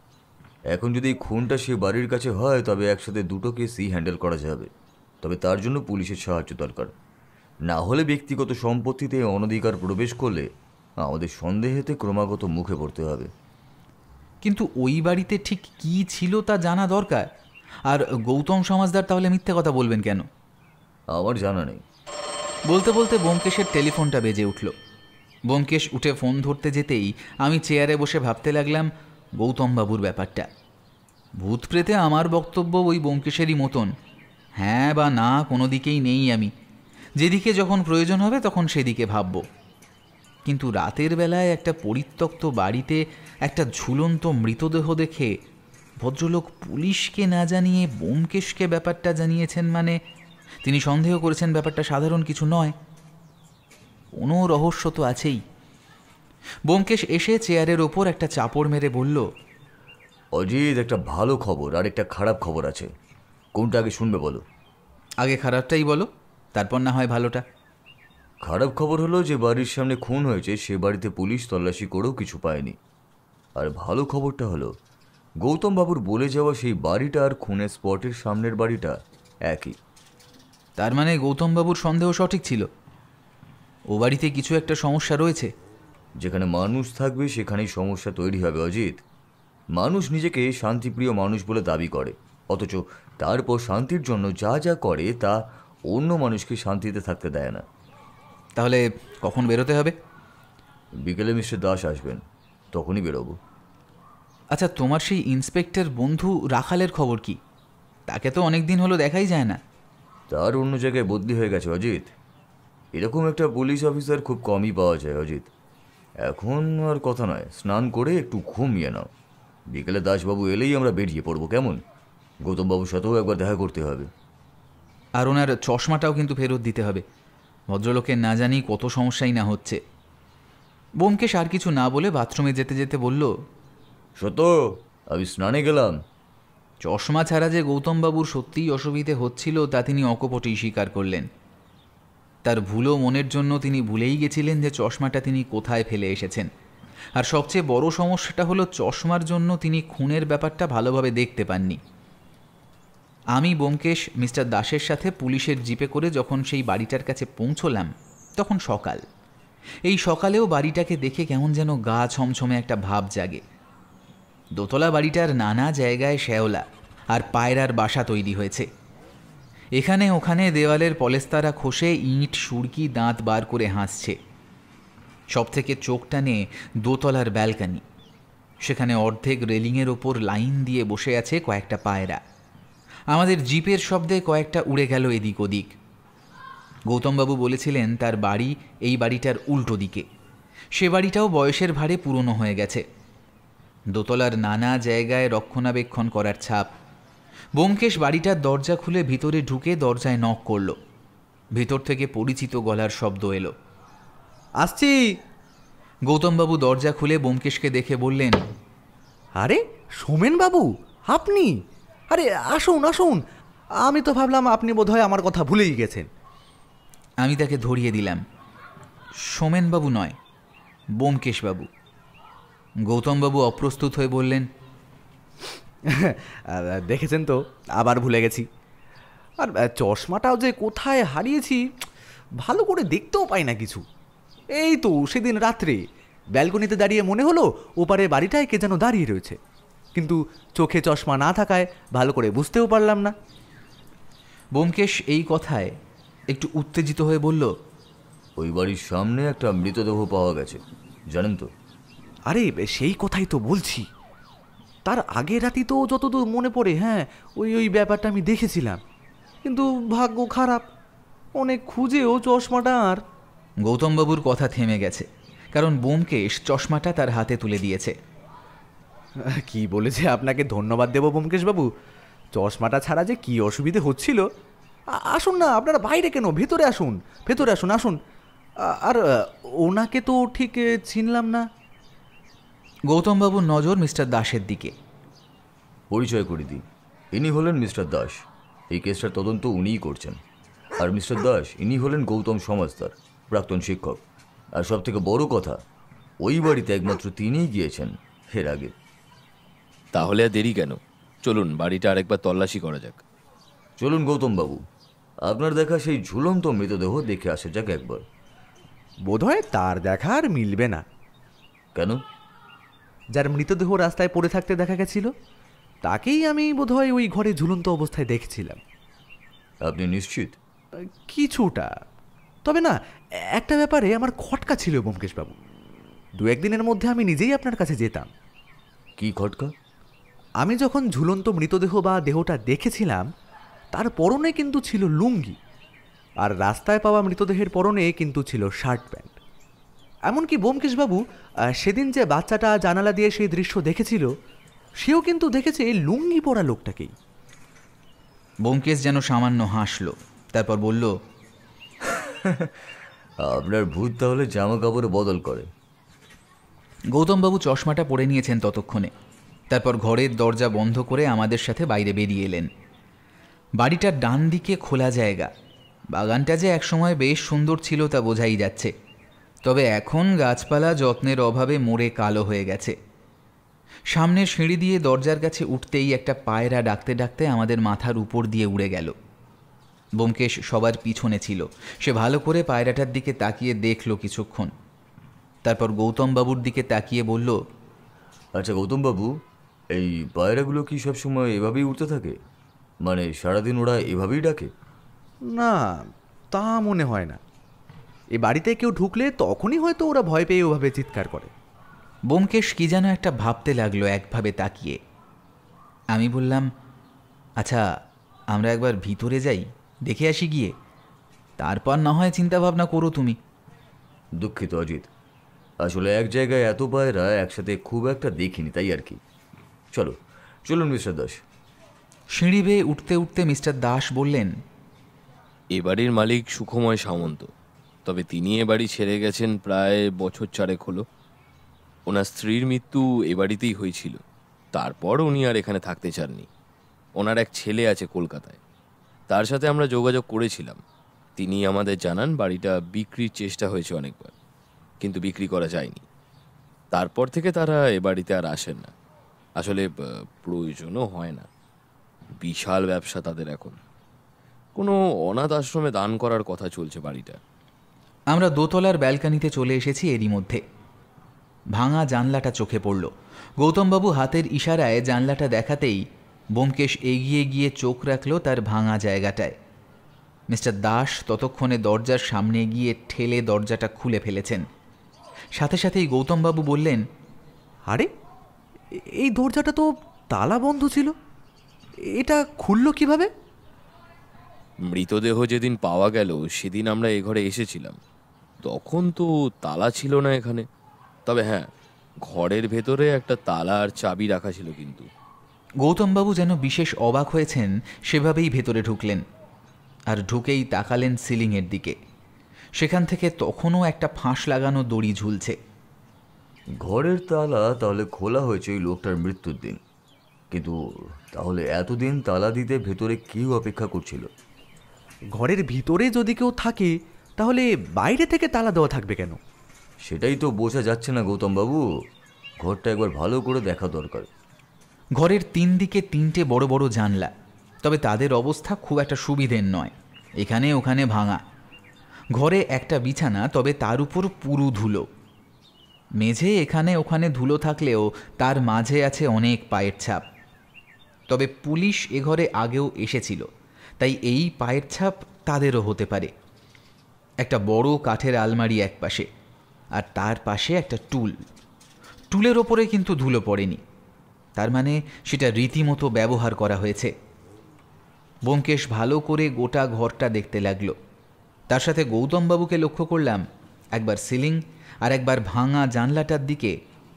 Speaker 3: এখন যদি এই খুনটা সে বাড়ির কাছে হয় তবে একসাথে দুটো কেসই হ্যান্ডেল করা যাবে। তবে তার জন্য পুলিশের সাহায্য দরকার। না হলে ব্যক্তিগত সম্পত্তিতে অনধিকার প্রবেশ করলে আমাদের সন্দেহেতে ক্রমাগত মুখে পড়তে হবে।
Speaker 2: কিন্তু ওই বাড়িতে ঠিক কী ছিল তা জানা দরকার। আর গৌতম সমাজদার তাহলে মিথ্যে কথা বলবেন কেন?
Speaker 3: আমার জানা নেই।
Speaker 2: বলতে বলতে ব্যোমকেশের টেলিফোনটা বেজে উঠল। ব্যোমকেশ উঠে ফোন ধরতে যেতেই আমি চেয়ারে বসে ভাবতে লাগলাম গৌতমবাবুর ব্যাপারটা। ভূত প্রেতে আমার বক্তব্য ওই ব্যোমকেশেরই মতন, হ্যাঁ বা না কোনো দিকেই নেই আমি। যেদিকে যখন প্রয়োজন হবে তখন সেদিকে ভাবব। কিন্তু রাতের বেলায় একটা পরিত্যক্ত বাড়িতে একটা ঝুলন্ত মৃতদেহ দেখে ভদ্রলোক পুলিশকে না জানিয়ে ব্যোমকেশকে ব্যাপারটা জানিয়েছেন, মানে তিনি সন্দেহ করেছেন ব্যাপারটা সাধারণ কিছু নয়, কোনো রহস্য তো আছেই। ব্যোমকেশ এসে চেয়ারের ওপর একটা চাপড় মেরে বলল,
Speaker 3: অজিত, একটা ভালো খবর আর একটা খারাপ খবর আছে। কোনটা আগে শুনবে বলো?
Speaker 2: আগে খারাপটাই বলো, তারপর না হয় ভালোটা।
Speaker 3: খারাপ খবর হলো যে বাড়ির সামনে খুন হয়েছে সে বাড়িতে পুলিশ তল্লাশি করেও কিছু পায়নি। আর ভালো খবরটা হলো গৌতম বাবুর বলে যাওয়া সেই বাড়িটা আর খুনের স্পটের সামনের বাড়িটা একই।
Speaker 2: তার মানে গৌতমবাবুর সন্দেহ সঠিক ছিল, ও বাড়িতে কিছু একটা সমস্যা রয়েছে।
Speaker 3: যেখানে মানুষ থাকবে সেখানেই সমস্যা তৈরি হবে অজিত। মানুষ নিজেকে শান্তিপ্রিয় মানুষ বলে দাবি করে, অথচ তারপর শান্তির জন্য যা যা করে তা অন্য মানুষকে শান্তিতে থাকতে দেয় না।
Speaker 2: তাহলে কখন বেরোতে হবে?
Speaker 3: বিকেলে মিস্টার দাস আসবেন, তখনই বেরোবো।
Speaker 2: আচ্ছা, তোমার সেই ইন্সপেক্টর বন্ধু রাখালের খবর কি? তাকে তো অনেক দিন হলো দেখাই যায় না।
Speaker 3: তার অন্য জায়গায় বদলি হয়ে গেছে অজিত। এরকম একটা পুলিশ অফিসার খুব কমই পাওয়া যায় অজিত। এখন আর কথা নয়, স্নান করে একটু ঘুমিয়ে নাও। বিকেলে দাসবাবু এলেই আমরা বেরিয়ে পড়বো, কেমন? গৌতমবাবুর সাথেও একবার দেখা করতে হবে।
Speaker 2: আর ওনার চশমাটাও কিন্তু ফেরত দিতে হবে। ভদ্রলোকের না জানি কত সমস্যাই না হচ্ছে। ব্যোমকেশ আর কিছু না বলে বাথরুমে যেতে যেতে বলল,
Speaker 3: সত্য, আমি স্নানে গেলাম।
Speaker 2: চশমা ছাড়া যে গৌতমবাবুর সত্যিই অসুবিধে হচ্ছিল তা তিনি অকপটেই স্বীকার করলেন। তার ভুলো মনের জন্য তিনি ভুলেই গেছিলেন যে চশমাটা তিনি কোথায় ফেলে এসেছেন। আর সবচেয়ে বড় সমস্যাটা হলো চশমার জন্য তিনি খুনের ব্যাপারটা ভালোভাবে দেখতে পাননি। আমি ব্যোমকেশ মিস্টার দাসের সাথে পুলিশের জিপে করে যখন সেই বাড়িটার কাছে পৌঁছলাম তখন সকাল। এই সকালেও বাড়িটাকে দেখে কেমন যেন গা ছমছমে একটা ভাব জাগে। দোতলা বাড়িটার নানা জায়গায় শ্যাওলা আর পায়রার বাসা তৈরি হয়েছে। এখানে ওখানে দেওয়ালের পলেস্তারা খসে ইঁট সুরকি দাঁত বার করে হাসছে। সবথেকে চোখ টানে দোতলার ব্যালকানি। সেখানে অর্ধেক রেলিংয়ের ওপর লাইন দিয়ে বসে আছে কয়েকটা পায়রা। আমাদের জিপের শব্দে কয়েকটা উড়ে গেল এদিক ওদিক। গৌতমবাবু বলেছিলেন তার বাড়ি এই বাড়িটার উল্টো দিকে। সে বাড়িটাও বয়সের ভারে পুরনো হয়ে গেছে। দোতলার নানা জায়গায় রক্ষণাবেক্ষণ করার ছাপ। ব্যোমকেশ বাড়িটার দরজা খুলে ভিতরে ঢুকে দরজায় নক করল। ভিতর থেকে পরিচিত গলার শব্দ এলো,
Speaker 1: আসছি।
Speaker 2: গৌতমবাবু দরজা খুলে ব্যোমকেশকে দেখে বললেন,
Speaker 1: আরে সোমেন বাবু, আপনি? আরে আসুন আসুন, আমি তো ভাবলাম আপনি বোধহয় আমার কথা ভুলেই গেছেন।
Speaker 2: আমি তাকে ধরিয়ে দিলাম, সোমেনবাবু নয়, ব্যোমকেশবাবু। গৌতমবাবু অপ্রস্তুত হয়ে বললেন,
Speaker 1: দেখেছেন তো, আবার ভুলে গেছি। আর চশমাটাও যে কোথায় হারিয়েছি ভালো করে দেখতেও পাই না কিছু। এই তো সেদিন রাত্রে ব্যালকনিতে দাঁড়িয়ে মনে হলো ওপারে বাড়িটায় কে যেন দাঁড়িয়ে রয়েছে, কিন্তু চোখে চশমা না থাকায় ভালো করে বুঝতেও পারলাম না।
Speaker 2: ব্যোমকেশ এই কথায় একটু উত্তেজিত হয়ে বলল,
Speaker 3: ওই বাড়ির সামনে একটা মৃতদেহ পাওয়া গেছে, জানেন তো?
Speaker 1: আরে সেই কথাই তো বলছি, তার আগের রাতই তো যতদূর মনে পড়ে, হ্যাঁ ওই ওই ব্যাপারটা আমি দেখেছিলাম, কিন্তু ভাগ্য খারাপ, অনেক খুঁজেও চশমাটা আর।
Speaker 2: গৌতমবাবুর কথা থেমে গেছে, কারণ ব্যোমকেশ চশমাটা তার হাতে তুলে দিয়েছে।
Speaker 1: কি বলেছে আপনাকে ধন্যবাদ দেব ব্যোমকেশবাবু, চশমাটা ছাড়া যে কি অসুবিধে হচ্ছিল। আসুন না, আপনারা বাইরে কেন, ভেতরে আসুন, ভেতরে আসুন আসুন। আর ওনাকে তো ঠিক চিনলাম না।
Speaker 2: গৌতমবাবুর নজর মিস্টার দাসের দিকে।
Speaker 3: পরিচয় করে দিই, ইনি হলেন মিস্টার দাস, এই কেসটার তদন্ত উনিই করছেন। আর মিস্টার দাস ইনি হলেন গৌতম সমাজদার, প্রাক্তন শিক্ষক। আর সব থেকে বড় কথা, ওই বাড়িতে একমাত্র তিনিই গিয়েছেন এর আগে।
Speaker 5: তাহলে আর দেরি কেন, চলুন বাড়িটা আরেকবার তল্লাশি করা যাক।
Speaker 3: চলুন গৌতমবাবু, আপনার দেখা সেই ঝুলন্ত মৃতদেহ দেখে আসা যাক একবার।
Speaker 1: বোধহয় তার দেখা আর মিলবে না।
Speaker 3: কেন?
Speaker 1: যার মৃতদেহ রাস্তায় পড়ে থাকতে দেখা গেছিল, তাকেই আমি বোধহয় ওই ঘরে ঝুলন্ত অবস্থায় দেখেছিলাম।
Speaker 3: আপনি নিশ্চিত?
Speaker 1: কিছুটা, তবে না, একটা ব্যাপারে আমার খটকা ছিল ব্যোমকেশবাবু। দু একদিনের মধ্যে আমি নিজেই আপনার কাছে যেতাম।
Speaker 3: কি খটকা?
Speaker 1: আমি যখন ঝুলন্ত মৃতদেহ বা দেহটা দেখেছিলাম, তার পরনে কিন্তু ছিল লুঙ্গি, আর রাস্তায় পাওয়া মৃতদেহের পরনে কিন্তু ছিল শার্ট প্যান্ট। এমনকি ব্যোমকেশবাবু সেদিন যে বাচ্চাটা জানালা দিয়ে সেই দৃশ্য দেখেছিল, সেও কিন্তু দেখেছে এই লুঙ্গি পরা লোকটাকেই।
Speaker 2: ব্যোমকেশ যেন সামান্য হাসল, তারপর বলল,
Speaker 3: আপনার ভূত তাহলে জামা কাপড় বদল করে।
Speaker 2: গৌতমবাবু চশমাটা পরে নিয়েছেন ততক্ষণে। তারপর ঘরের দরজা বন্ধ করে আমাদের সাথে বাইরে বেরিয়ে এলেন। বাড়িটার ডান দিকে খোলা জায়গা, বাগানটা যে একসময় বেশ সুন্দর ছিল তা বোঝাই যাচ্ছে, তবে এখন গাছপালা যত্নের অভাবে মরে কালো হয়ে গেছে। সামনের সিঁড়ি দিয়ে দরজার কাছে উঠতেই একটা পায়রা ডাকতে ডাকতে আমাদের মাথার উপর দিয়ে উড়ে গেল। ব্যোমকেশ সবার পিছনে ছিল, সে ভালো করে পায়রাটার দিকে তাকিয়ে দেখল কিছুক্ষণ, তারপর গৌতমবাবুর দিকে তাকিয়ে বলল,
Speaker 3: আচ্ছা গৌতমবাবু, এই পায়রাগুলো কি সবসময় এভাবেই উঠতে থাকে? মানে সারাদিন ওরা এভাবেই ডাকে?
Speaker 1: না, তা মনে হয় না। এ বাড়িতে কেউ ঢুকলে তখনই হয়তো ওরা ভয় পেয়ে ওভাবে চিৎকার করে।
Speaker 2: ব্যোমকেশ কি যেন একটা ভাবতে লাগলো একভাবে তাকিয়ে। আমি বললাম, আচ্ছা আমরা একবার ভিতরে যাই, দেখে আসি গিয়ে, তারপর না হয় চিন্তা ভাবনা করো তুমি।
Speaker 3: দুঃখিত অজিত, আসলে এক জায়গায় এত পায়রা একসাথে খুব একটা দেখিনি, তাই আর কি। চলো চলুন মিস্টার দাস।
Speaker 2: সিঁড়ি বেয়ে উঠতে উঠতে মিস্টার দাস বললেন,
Speaker 5: এ বাড়ির মালিক সুখময় সামন্ত, তবে তিনি এ বাড়ি ছেড়ে গেছেন প্রায় বছর 4 হলো। ওনার স্ত্রীর মৃত্যু এ বাড়িতেই হয়েছিল, তারপর উনি আর এখানে থাকতে চাননি। ওনার এক ছেলে আছে কলকাতায়, তার সাথে আমরা যোগাযোগ করেছিলাম। তিনি আমাদের জানান বাড়িটা বিক্রির চেষ্টা হয়েছে অনেকবার, কিন্তু বিক্রি করা যায়নি। তারপর থেকে তারা এ বাড়িতে আর আসেন না, আসলে প্রয়োজনও হয় না। বিশাল ব্যবসা তাদের এখন, কোনো অনাথ আশ্রমে দান করার কথা চলছে বাড়িটা।
Speaker 2: আমরা দোতলার ব্যালকানিতে চলে এসেছি এরই মধ্যে। ভাঙা জানলাটা চোখে পড়ল। গৌতমবাবু হাতের ইশারায় জানলাটা দেখাতেই ব্যোমকেশ এগিয়ে গিয়ে চোখ রাখল তার ভাঙা জায়গাটায়। মিস্টার দাস ততক্ষণে দরজার সামনে গিয়ে ঠেলে দরজাটা খুলে ফেলেছেন। সাথে সাথেই গৌতমবাবু বললেন,
Speaker 1: আরে এই দরজাটা তো তালা বন্ধ ছিল, এটা খুলল কিভাবে?
Speaker 5: মৃতদেহ যেদিন পাওয়া গেল সেদিন আমরা এ ঘরে এসেছিলাম, তখন তো তালা ছিল না এখানে। তবে হ্যাঁ, ঘরের ভেতরে একটা তালা আর চাবি রাখা ছিল। কিন্তু
Speaker 2: গৌতমবাবু যেন বিশেষ অবাক হয়েছেন সেভাবেই ভেতরে ঢুকলেন, আর ঢুকেই তাকালেন সিলিংয়ের দিকে। সেখান থেকে তখনও একটা ফাঁস লাগানো দড়ি ঝুলছে।
Speaker 3: ঘরের তালা তাহলে খোলা হয়েছে ওই লোকটার মৃত্যুর দিন। কিন্তু তাহলে এতদিন তালা দিতে ভেতরে কেউ অপেক্ষা করছিল?
Speaker 1: ঘরের ভিতরে যদি কেউ থাকে তাহলে বাইরে থেকে তালা দেওয়া থাকবে কেন?
Speaker 3: সেটাই তো বোঝা যাচ্ছে না গৌতমবাবু। ঘরটা একবার ভালো করে দেখা দরকার।
Speaker 2: ঘরের 3 দিকে 3টে বড় বড় জানলা, তবে তাদের অবস্থা খুব একটা সুবিধের নয়। এখানে ওখানে ভাঙা। ঘরে একটা বিছানা, তবে তার উপর পুরু ধুলো। মেঝে এখানে ওখানে ধুলো থাকলেও তার মাঝে আছে অনেক পায়ের ছাপ। তবে পুলিশ এ ঘরে আগেও এসেছিল, তাই এই পায়ের ছাপ তাদেরও হতে পারে। একটা বড় কাঠের আলমারি এক পাশে, আর তার পাশে একটা টুল। টুলের ওপরে কিন্তু ধুলো পড়েনি, তার মানে সেটা রীতিমতো ব্যবহার করা হয়েছে। ব্যোমকেশ ভালো করে গোটা ঘরটা দেখতে লাগলো। তার সাথে গৌতমবাবুকে লক্ষ্য করলাম একবার সিলিং আর একবার ভাঙা জানলাটার দিকে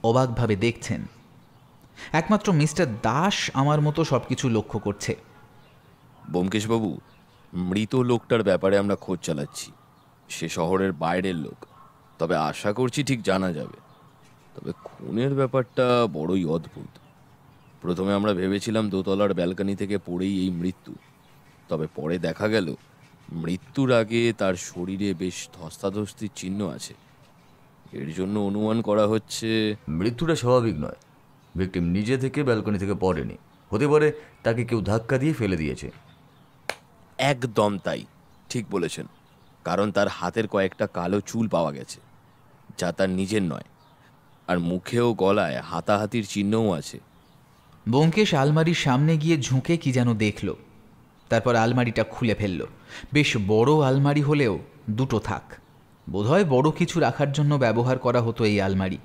Speaker 2: অবাকভাবে দেখছেন। একমাত্র মিস্টার দাস আমার মতো সব কিছু লক্ষ্য করছে।
Speaker 5: ব্যোমকেশবাবু, মৃত লোকটার ব্যাপারে আমরা খোঁজ চালাচ্ছি। সে শহরের বাইরের লোক, তবে আশা করছি ঠিক জানা যাবে। তবে খুনের ব্যাপারটা বড়ই অদ্ভুত। প্রথমে আমরা ভেবেছিলাম দোতলার ব্যালকনি থেকে পড়েই এই মৃত্যু, তবে পরে দেখা গেল মৃত্যুর আগে তার শরীরে বেশ ধস্তাধস্তির চিহ্ন আছে। এর জন্য অনুমান করা হচ্ছে
Speaker 3: মৃত্যুটা স্বাভাবিক নয়। ভিকটিম নিজে থেকে ব্যালকনি থেকে পড়েনি, হতে পারে তাকে কেউ ধাক্কা দিয়ে ফেলে দিয়েছে।
Speaker 5: একদম তাই, ঠিক বলেছেন। কারণ তার হাতের কয়েকটা কালো চুল পাওয়া গেছে, যা তার নিজের নয়। আর মুখে ও গলায় হাতাহাতির চিহ্নও আছে।
Speaker 2: ব্যোমকেশ আলমারির সামনে গিয়ে ঝুঁকে কি যেন দেখল, তারপর আলমারিটা খুলে ফেলল। বেশ বড় আলমারি হলেও দুটো থাক। বোধহয় বড় কিছু রাখার জন্য ব্যবহার করা হতো এই আলমারি।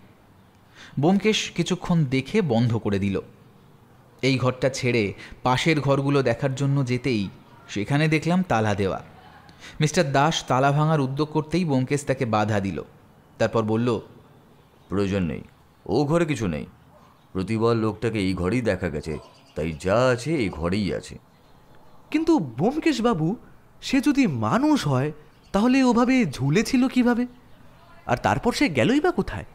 Speaker 2: ব্যোমকেশ কিছুক্ষণ দেখে বন্ধ করে দিল। এই ঘরটা ছেড়ে পাশের ঘরগুলো দেখার জন্য যেতেই সেখানে দেখলাম তালা দেওয়া। মিস্টার দাস তালা ভাঙার উদ্যোগ করতেই ব্যোমকেশ তাকে বাধা দিল। তারপর বলল,
Speaker 3: প্রয়োজন নেই, ও ঘরে কিছু নেই। প্রতিবার লোকটাকে এই ঘরেই দেখা গেছে, তাই যা আছে এই ঘরেই আছে।
Speaker 1: কিন্তু ব্যোমকেশ বাবু, সে যদি মানুষ হয় তাহলে ওভাবে ঝুলেছিল কিভাবে? আর তারপর সে গেলই বা কোথায়?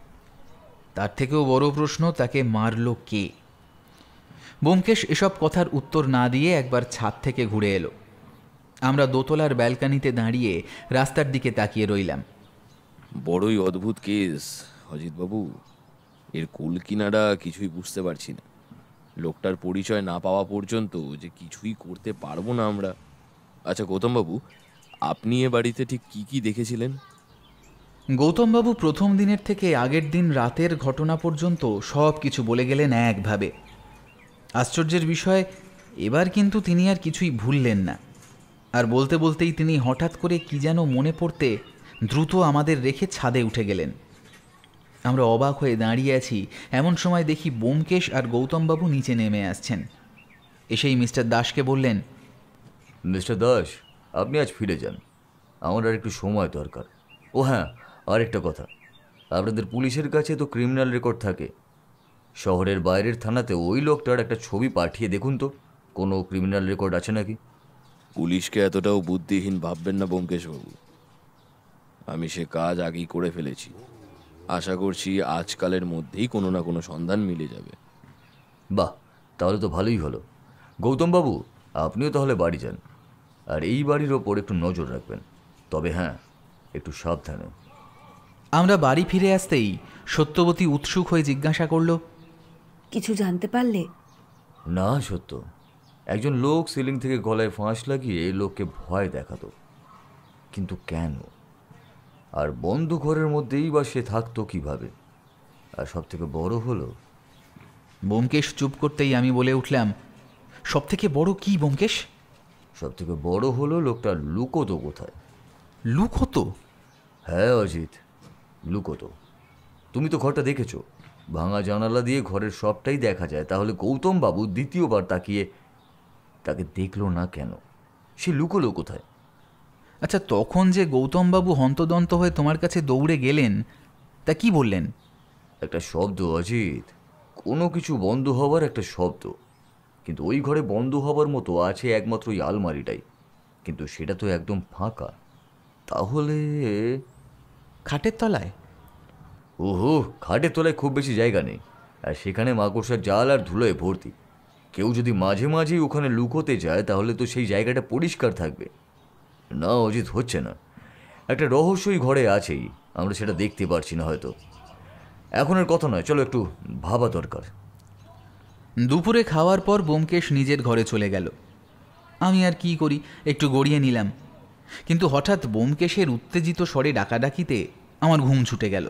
Speaker 2: তার থেকেও বড় প্রশ্ন, তাকে মারল কে? ব্যোমকেশ এসব কথার উত্তর না দিয়ে একবার ছাদ থেকে ঘুরে এলো। আমরা দোতলার ব্যালকানিতে দাঁড়িয়ে রাস্তার দিকে তাকিয়ে রইলাম।
Speaker 5: বড়ই অদ্ভুত কেস অজিতবাবু। এর কুল কিনারা কিছুই বুঝতে পারছি না। লোকটার পরিচয় না পাওয়া পর্যন্ত যে কিছুই করতে পারবো না আমরা। আচ্ছা গৌতমবাবু, আপনি এ বাড়িতে ঠিক কি কি দেখেছিলেন?
Speaker 2: গৌতমবাবু প্রথম দিনের থেকে আগের দিন রাতের ঘটনা পর্যন্ত সব কিছু বলে গেলেন একভাবে। আশ্চর্যের বিষয়, এবার কিন্তু তিনি আর কিছুই ভুললেন না। আর বলতে বলতেই তিনি হঠাৎ করে কি যেন মনে পড়তে দ্রুত আমাদের রেখে ছাদে উঠে গেলেন। আমরা অবাক হয়ে দাঁড়িয়ে আছি, এমন সময় দেখি ব্যোমকেশ আর গৌতমবাবু নিচে নেমে আসছেন। এসেই মিস্টার দাসকে বললেন,
Speaker 3: মিস্টার দাস, আপনি আজ ফিরে যান, আমার আর একটু সময় দরকার। ও হ্যাঁ, আর একটা কথা, আপনাদের পুলিশের কাছে তো ক্রিমিনাল রেকর্ড থাকে। শহরের বাইরের থানাতে ওই লোকটার একটা ছবি পাঠিয়ে দেখুন তো, কোনো ক্রিমিনাল রেকর্ড আছে নাকি।
Speaker 5: পুলিশকে এতটাও বুদ্ধিহীন ভাববেন না ব্যোমকেশবাবু। আমি সে কাজ আগেই করে ফেলেছি। আশা করছি আজকালের মধ্যেই কোনো না কোনো সন্ধান মিলে যাবে।
Speaker 3: বাহ, তাহলে তো ভালোই হলো। গৌতমবাবু, আপনিও তাহলে বাড়ি যান, আর এই বাড়ির ওপর একটু নজর রাখবেন। তবে হ্যাঁ, একটু সাবধানে।
Speaker 2: আমরা বাড়ি ফিরে আসতেই সত্যবতী উৎসুক হয়ে জিজ্ঞাসা করল,
Speaker 4: কিছু জানতে পারলে?
Speaker 3: না সত্য, একজন লোক সিলিং থেকে গলায় ফাঁস লাগিয়ে এই লোককে ভয় দেখাতো, কিন্তু কেন? আর বন্ধ ঘরের মধ্যেই বা সে থাকতো কিভাবে? আর সব থেকে বড় হলো,
Speaker 2: ব্যোমকেশ চুপ করতেই আমি বলে উঠলাম, সব থেকে বড় কি ব্যোমকেশ?
Speaker 3: সব থেকে বড় হলো লোকটা লুকোতো কোথায়।
Speaker 2: লুক হতো?
Speaker 3: হ্যাঁ অজিত, লুকোতো। তুমি তো ঘরটা দেখেছো, ভাঙা জানালা দিয়ে ঘরের সবটাই দেখা যায়। তাহলে গৌতম বাবু দ্বিতীয়বার তাকে দেখলো না কেন? সে লুকোলো কোথায়?
Speaker 2: আচ্ছা, তখন যে গৌতমবাবু হন্তদন্ত হয়ে তোমার কাছে দৌড়ে গেলেন, তা কি বললেন?
Speaker 3: একটা শব্দ অজিত, কোনো কিছু বন্ধ হওয়ার একটা শব্দ। কিন্তু ওই ঘরে বন্ধ হবার মতো আছে একমাত্র ওই আলমারিটাই, কিন্তু সেটা তো একদম ফাঁকা। তাহলে
Speaker 2: খাটের তলায়?
Speaker 3: ওহো, খাটের তলায় খুব বেশি জায়গা নেই, আর সেখানে মাকড়সার জাল আর ধুলোয় ভর্তি। কেউ যদি মাঝে মাঝেই ওখানে লুকোতে যায় তাহলে তো সেই জায়গাটা পরিষ্কার থাকবে। না অজিত, হচ্ছে না। একটা রহস্যই ঘরে আছেই, আমরা সেটা দেখতে পারছি না হয়তো। এখন আর কথা নয়, চলো একটু ভাবা দরকার।
Speaker 2: দুপুরে খাওয়ার পর ব্যোমকেশ নিজের ঘরে চলে গেল। আমি আর কি করি, একটু গড়িয়ে নিলাম। কিন্তু হঠাৎ ব্যোমকেশের উত্তেজিত স্বরে ডাকাডাকিতে আমার ঘুম ছুটে গেল।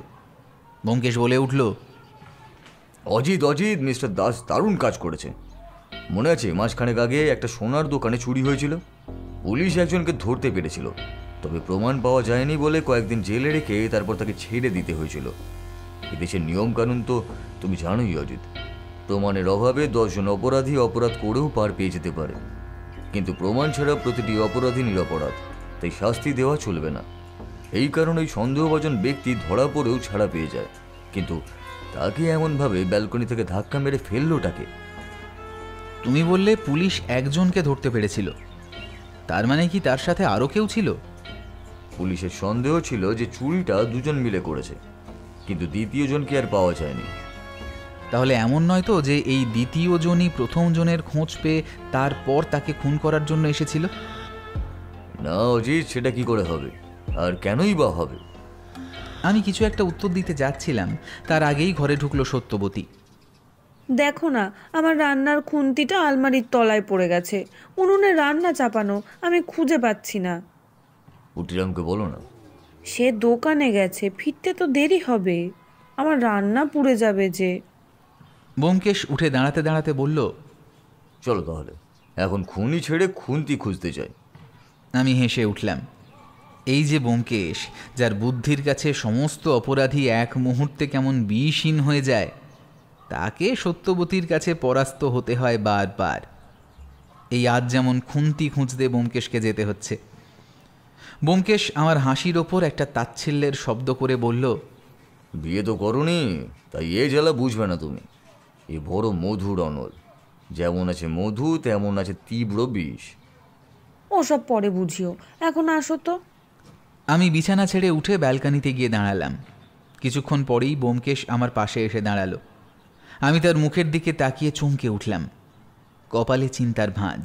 Speaker 2: ব্যোমকেশ বলে উঠল,
Speaker 3: অজিত অজিত, মিস্টার দাস দারুণ কাজ করেছে। মনে আছে মাসখানেক আগে একটা সোনার দোকানে চুরি হয়েছিল? পুলিশ একজনকে ধরতে পেরেছিল, তবে প্রমাণ পাওয়া যায়নি বলে কয়েকদিন জেলে রেখে তারপর তাকে ছেড়ে দিতে হয়েছিল। এদেশের নিয়মকানুন তো তুমি জানোই অজিত। প্রমাণের অভাবে 10 জন অপরাধী অপরাধ করেও পার পেয়ে যেতে পারে, কিন্তু প্রমাণ ছাড়া প্রতিটি অপরাধী নিরপরাধ, তাই শাস্তি দেওয়া চলবে না। এই কারণে ওই সন্দেহভাজন ব্যক্তি ধরা পড়েও ছাড়া পেয়ে যায়, কিন্তু তাকে এমনভাবে ব্যালকনি থেকে ধাক্কা মেরে ফেললোটাকে।
Speaker 2: তুমি বললে পুলিশ একজনকে ধরতে পেরেছিল, তার মানে কি তার সাথে আরও কেউ ছিল?
Speaker 3: পুলিশের সন্দেহ ছিল যে চুরিটা দুজন মিলে করেছে, কিন্তু দ্বিতীয় জনকে আর পাওয়া যায়নি।
Speaker 2: তাহলে এমন নয় তো যে এই দ্বিতীয় জনই প্রথম জনের খোঁজ পেয়ে তারপর তাকে খুন করার জন্য এসেছিল?
Speaker 3: না অজিত, সেটা কি করে হবে, আর কেনই বা হবে?
Speaker 2: আমি কিছু একটা উত্তর দিতে যাচ্ছিলাম, তার আগেই ঘরে ঢুকলো সত্যবতী।
Speaker 4: দেখো না, আমার রান্নার খুন্তিটা আলমারির তলায় পড়ে গেছে। উনুনে রান্না চাপানো, আমি খুঁজে পাচ্ছি না।
Speaker 3: পুটিরামকে বলো না।
Speaker 4: সে দোকানে গেছে, ফিরতে তো দেরি হবে। আমার রান্না পুড়ে যাবে যে।
Speaker 2: ব্যোমকেশ উঠে দাঁড়াতে দাঁড়াতে বলল,
Speaker 3: চলো তাহলে এখন খুনি ছেড়ে খুন্তি খুঁজতে যাই।
Speaker 2: আমি হেসে উঠলাম। এই যে ব্যোমকেশ, যার বুদ্ধির কাছে সমস্ত অপরাধী এক মুহূর্তে কেমন বিষহীন হয়ে যায়, তাকে সত্যবতীর কাছে পরাস্ত হতে হয় বারবার। এই আজ যেমন খুন্তি খুঁজতে ব্যোমকেশকে যেতে হচ্ছে। ব্যোমকেশ আমার হাসির ওপর একটা তাচ্ছিল্যের শব্দ করে বলল,
Speaker 3: বিয়ে তো করনি, তাই এ জ্বালা বুঝবে না তুমি। এ বড় মধুর অনল, যেমন আছে মধু তেমন আছে তীব্র বিষ।
Speaker 4: ওসব পরে বুঝিও, এখন আসো তো।
Speaker 2: আমি বিছানা ছেড়ে উঠে ব্যালকানিতে গিয়ে দাঁড়ালাম। কিছুক্ষণ পরেই ব্যোমকেশ আমার পাশে এসে দাঁড়ালো। আমি তার মুখের দিকে তাকিয়ে চমকে উঠলাম। কপালে চিন্তার ভাঁজ।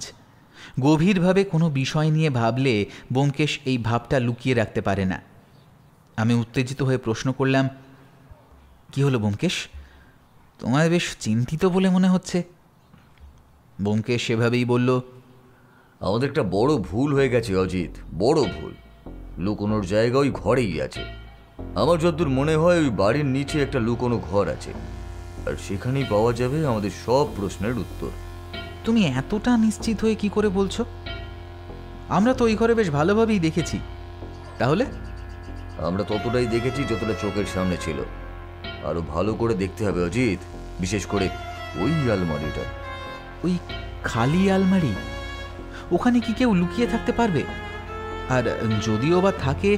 Speaker 2: গভীরভাবে কোনো বিষয় নিয়ে ভাবলে ব্যোমকেশ এই ভাবটা লুকিয়ে রাখতে পারে না। আমি উত্তেজিত হয়ে প্রশ্ন করলাম, কি হলো ব্যোমকেশ? তোমার বেশ চিন্তিত বলে মনে হচ্ছে। ব্যোমকেশ সেভাবেই বলল,
Speaker 3: আমাদের একটা বড় ভুল হয়ে গেছে অজিত, বড় ভুল। লুকোনোর জায়গা ওই ঘরেই আছে। আমার যতদূর মনে হয় ওই বাড়ির নিচে একটা লুকোনো ঘর আছে, আর সেখানেই পাওয়া যাবে আমাদের সব প্রশ্নের উত্তর।
Speaker 2: তুমি এতটা নিশ্চিত হয়ে কি করে বলছো? আমরা তো ওই ঘরে বেশ ভালোভাবেই দেখেছি। তাহলে?
Speaker 3: আমরা ততটাই দেখেছি যতটা চোখের সামনে ছিল। আরো ভালো করে দেখতে হবে অজিত, বিশেষ করে ওই আলমারিটা।
Speaker 2: ওই খালি আলমারি, ওখানে কি কেউ লুকিয়ে থাকতে পারবে? আর যদিও বা থাকে,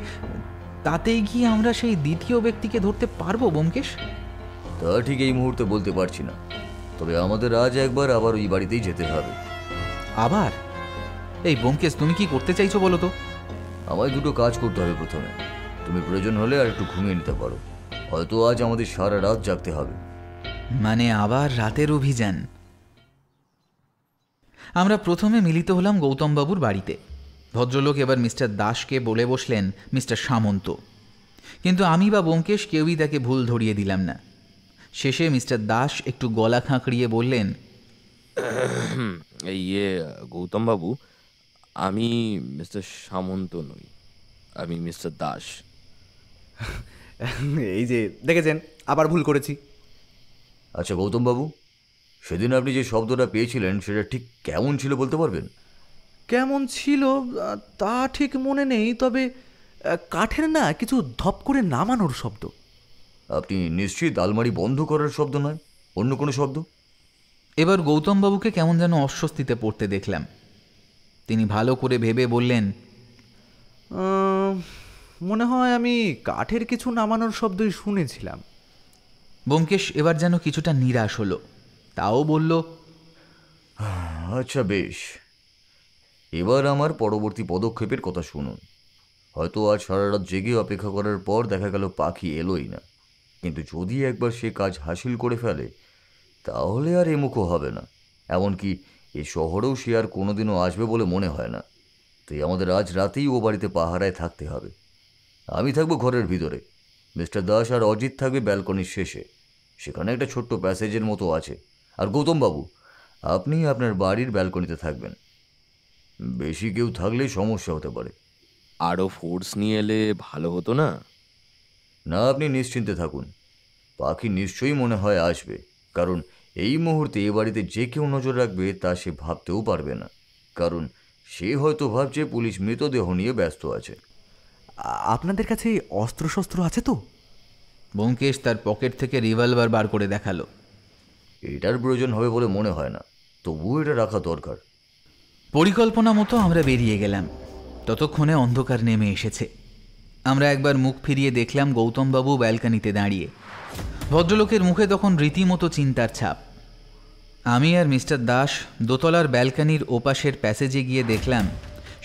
Speaker 2: তাতেই গিয়ে আমরা সেই দ্বিতীয় ব্যক্তিকে ধরতে পারবো ব্যোমকেশ?
Speaker 3: তা ঠিক এই মুহূর্তে বলতে পারছি না, তবে আমাদের আজ একবার আবার ওই বাড়িতেই যেতে হবে।
Speaker 2: আবার? এই ব্যোমকেশ, তুমি কি করতে চাইছো বলো তো?
Speaker 3: আমায় দুটো কাজ করতে হবে। প্রথমে তুমি প্রয়োজন হলে আর একটু ঘুমিয়ে নিতে পারো, হয়তো আজ আমাদের সারা রাত জাগতে হবে।
Speaker 2: মানে আবার রাতের অভিযান? আমরা প্রথমে মিলিত হলাম গৌতমবাবুর বাড়িতে। ভদ্রলোক এবার মিস্টার দাসকে বলে বসলেন মিস্টার সামন্ত, কিন্তু আমি বা ব্যোমকেশ কেউই তাকে ভুল ধরিয়ে দিলাম না। শেষে মিস্টার দাস একটু গলা খাঁকড়িয়ে বললেন,
Speaker 5: গৌতমবাবু, আমি মিস্টার সামন্ত নই, আমি মিস্টার দাস।
Speaker 1: এই যে দেখেছেন, আবার ভুল করেছি।
Speaker 3: আচ্ছা গৌতমবাবু, সেদিন আপনি যে শব্দটা পেয়েছিলেন সেটা ঠিক কেমন ছিল বলতে পারবেন?
Speaker 1: কেমন ছিল তা ঠিক মনে নেই, তবে কাঠের না কিছু ধপ করে নামানোর শব্দ।
Speaker 3: আপনি নিশ্চিত আলমারি বন্ধ করার শব্দ নয়, অন্য কোনো শব্দ?
Speaker 2: এবার গৌতমবাবুকে কেমন যেন অস্বস্তিতে পড়তে দেখলাম। তিনি ভালো করে ভেবে বললেন,
Speaker 1: মনে হয় আমি কাঠের কিছু নামানোর শব্দই শুনেছিলাম।
Speaker 2: ব্যোমকেশ এবার যেন কিছুটা নিরাশ হলো, তাও বলল,
Speaker 3: আচ্ছা বেশ, এবার আমার পরবর্তী পদক্ষেপের কথা শুনুন। হয়তো আজ সারা রাত জেগে অপেক্ষা করার পর দেখা গেল পাখি এলোই না, কিন্তু যদি একবার সে কাজ হাসিল করে ফেলে তাহলে আর এমুখো হবে না। এমনকি এই শহরেও সে আর কোনোদিনও আসবে বলে মনে হয় না। তাই আমাদের আজ রাতেই ও বাড়িতে পাহারায় থাকতে হবে। আমি থাকবো ঘরের ভিতরে, মিস্টার দাস আর অজিত থাকবে ব্যালকনির শেষে। সেখানে একটা ছোট্ট প্যাসেজের মতো আছে। আর গৌতমবাবু, আপনি আপনার বাড়ির ব্যালকনিতে থাকবেন। বেশি কেউ থাকলে সমস্যা হতে পারে।
Speaker 5: আরও ফোর্স নিয়ে এলে ভালো হতো না?
Speaker 3: না, আপনি নিশ্চিন্তে থাকুন। পাখি নিশ্চয়ই মনে হয় আসবে, কারণ এই মুহূর্তে এ বাড়িতে যে কেউ নজর রাখবে তা সে ভাবতেও পারবে না। কারণ সে হয়তো ভাবছে পুলিশ মৃতদেহ নিয়ে ব্যস্ত আছে।
Speaker 1: আপনাদের কাছে অস্ত্রশস্ত্র আছে তো?
Speaker 2: ব্যোমকেশ তার পকেট থেকে রিভলভার বার করে দেখালো।
Speaker 3: এটার প্রয়োজন হবে বলে মনে হয় না, তবুও এটা রাখা দরকার।
Speaker 2: পরিকল্পনা মতো আমরা বেরিয়ে গেলাম। ততক্ষণে অন্ধকার নেমে এসেছে। আমরা একবার মুখ ফিরিয়ে দেখলাম গৌতমবাবু ব্যালকনিতে দাঁড়িয়ে। ভদ্রলোকের মুখে তখন রীতিমতো চিন্তার ছাপ। আমি আর মিস্টার দাস দোতলার ব্যালকনির ওপাশের প্যাসেজে গিয়ে দেখলাম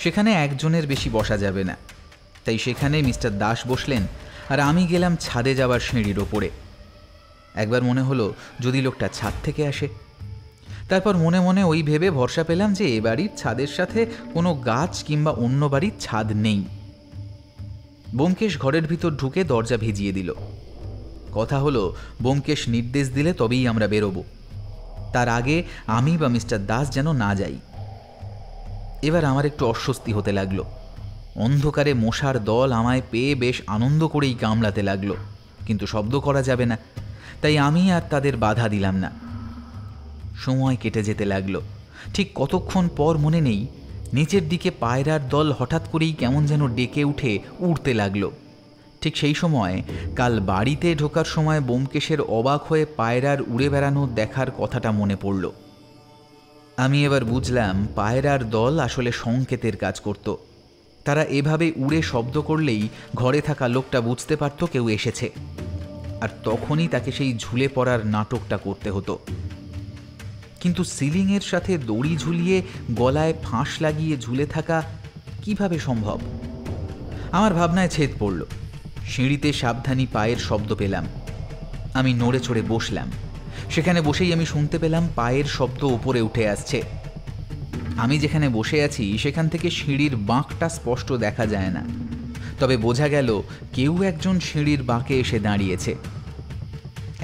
Speaker 2: সেখানে একজনের বেশি বসা যাবে না, তাই সেখানে মিস্টার দাস বসলেন আর আমি গেলাম ছাদে যাওয়ার সিঁড়ির ওপরে। একবার মনে হলো যদি লোকটা ছাদ থেকে আসে। তারপর মনে মনে ওই ভেবে ভরসা পেলাম যে এ বাড়ির ছাদের সাথে কোনো গাছ কিংবা অন্য বাড়ির ছাদ নেই। ব্যোমকেশ ঘরের ভিতর ঢুকে দরজা ভিজিয়ে দিল। কথা হলো ব্যোমকেশ নির্দেশ দিলে তবেই আমরা বেরোবো, তার আগে আমি বা মিস্টার দাস যেন না যাই। এবার আমার একটু অস্বস্তি হতে লাগলো। অন্ধকারে মশার দল আমায় পেয়ে বেশ আনন্দ করেই কামড়াতে লাগলো, কিন্তু শব্দ করা যাবে না, তাই আমি আর তাদের বাধা দিলাম না। সময় কেটে যেতে লাগলো। ঠিক কতক্ষণ পর মনে নেই, নিচের দিকে পায়রার দল হঠাৎ করেই কেমন যেন ডেকে উঠে উড়তে লাগলো। ঠিক সেই সময় কাল বাড়িতে ঢোকার সময় ব্যোমকেশের অবাক হয়ে পায়রার উড়ে বেড়ানো দেখার কথাটা মনে পড়ল। আমি এবার বুঝলাম পায়রার দল আসলে সংকেতের কাজ করত। তারা এভাবে উড়ে শব্দ করলেই ঘরে থাকা লোকটা বুঝতে পারত কেউ এসেছে, আর তখনই তাকে সেই ঝুলে পড়ার নাটকটা করতে হতো। কিন্তু সিলিংয়ের সাথে দড়ি ঝুলিয়ে গলায় ফাঁস লাগিয়ে ঝুলে থাকা কিভাবে সম্ভব? আমার ভাবনায় ছেদ পড়ল। সিঁড়িতে সাবধানী পায়ের শব্দ পেলাম। আমি নড়ে চড়ে বসলাম। সেখানে বসেই আমি শুনতে পেলাম পায়ের শব্দ উপরে উঠে আসছে। আমি যেখানে বসে আছি সেখান থেকে সিঁড়ির বাঁকটা স্পষ্ট দেখা যায় না, তবে বোঝা গেল কেউ একজন সিঁড়ির বাঁকে এসে দাঁড়িয়েছে।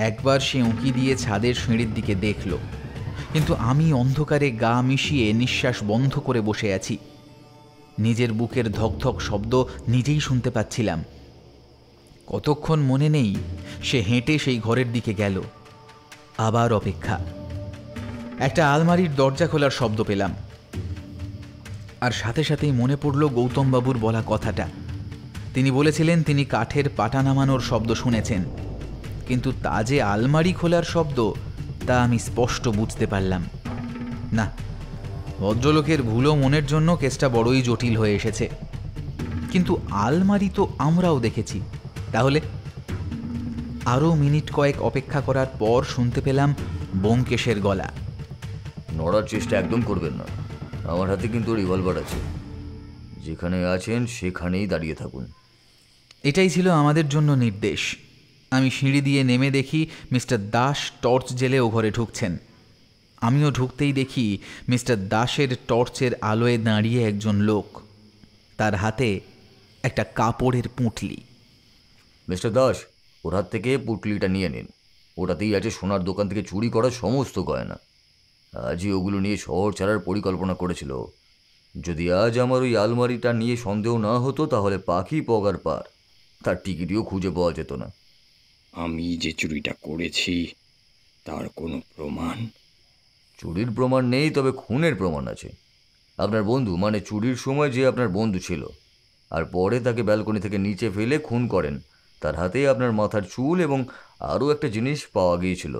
Speaker 2: একবার সে উঁকি দিয়ে ছাদের সিঁড়ির দিকে দেখল, কিন্তু আমি অন্ধকারে গা মিশিয়ে নিঃশ্বাস বন্ধ করে বসে আছি। নিজের বুকের ধকধক শব্দ নিজেই শুনতে পাচ্ছিলাম। কতক্ষণ মনে নেই, সে হেঁটে সেই ঘরের দিকে গেল। আবার অপেক্ষা। একটা আলমারির দরজা খোলার শব্দ পেলাম, আর সাথে সাথেই মনে পড়ল গৌতমবাবুর বলা কথাটা। তিনি বলেছিলেন তিনি কাঠের পাটা নামানোর শব্দ শুনেছেন, কিন্তু তা যে আলমারি খোলার শব্দ তা আমি স্পষ্ট বুঝতে পারলাম না। ভদ্রলোকের ভুলো মনের জন্য কেসটা বড়ই জটিল হয়ে এসেছে। কিন্তু আলমারি তো আমরাও দেখেছি। তাহলে আরও মিনিট কয়েক অপেক্ষা করার পর শুনতে পেলাম ব্যোমকেশের গলা।
Speaker 3: নড়ার চেষ্টা একদম করবেন না, আমার হাতে কিন্তু রিভলভার আছে। যেখানে আছেন সেখানেই দাঁড়িয়ে থাকুন।
Speaker 2: এটাই ছিল আমাদের জন্য নির্দেশ। আমি সিঁড়ি দিয়ে নেমে দেখি মিস্টার দাস টর্চ জেলে ও ঘরে ঢুকছেন। আমিও ঢুকতেই দেখি মিস্টার দাসের টর্চের আলোয় দাঁড়িয়ে একজন লোক, তার হাতে একটা কাপড়ের পুঁটলি।
Speaker 3: মিস্টার দাস, ওর হাত থেকে পুটলিটা নিয়ে নিন। ওটাতেই আছে সোনার দোকান থেকে চুরি করা সমস্ত গয়না। আজই ওগুলো নিয়ে শহর ছাড়ার পরিকল্পনা করেছিল। যদি আজ আমার ওই আলমারিটা নিয়ে সন্দেহ না হতো তাহলে পাখি পগার পার, তার টিকিটিও খুঁজে পাওয়া যেত না।
Speaker 6: আমি যে চুরিটা করেছি তার কোনো প্রমাণ?
Speaker 3: চুরির প্রমাণ নেই, তবে খুনের প্রমাণ আছে। আপনার বন্ধু, মানে চুরির সময় যে আপনার বন্ধু ছিল আর পরে তাকে ব্যালকনি থেকে নিচে ফেলে খুন করেন, তার হাতে আপনার মাথার চুল এবং আরও একটা জিনিস পাওয়া গিয়েছিল।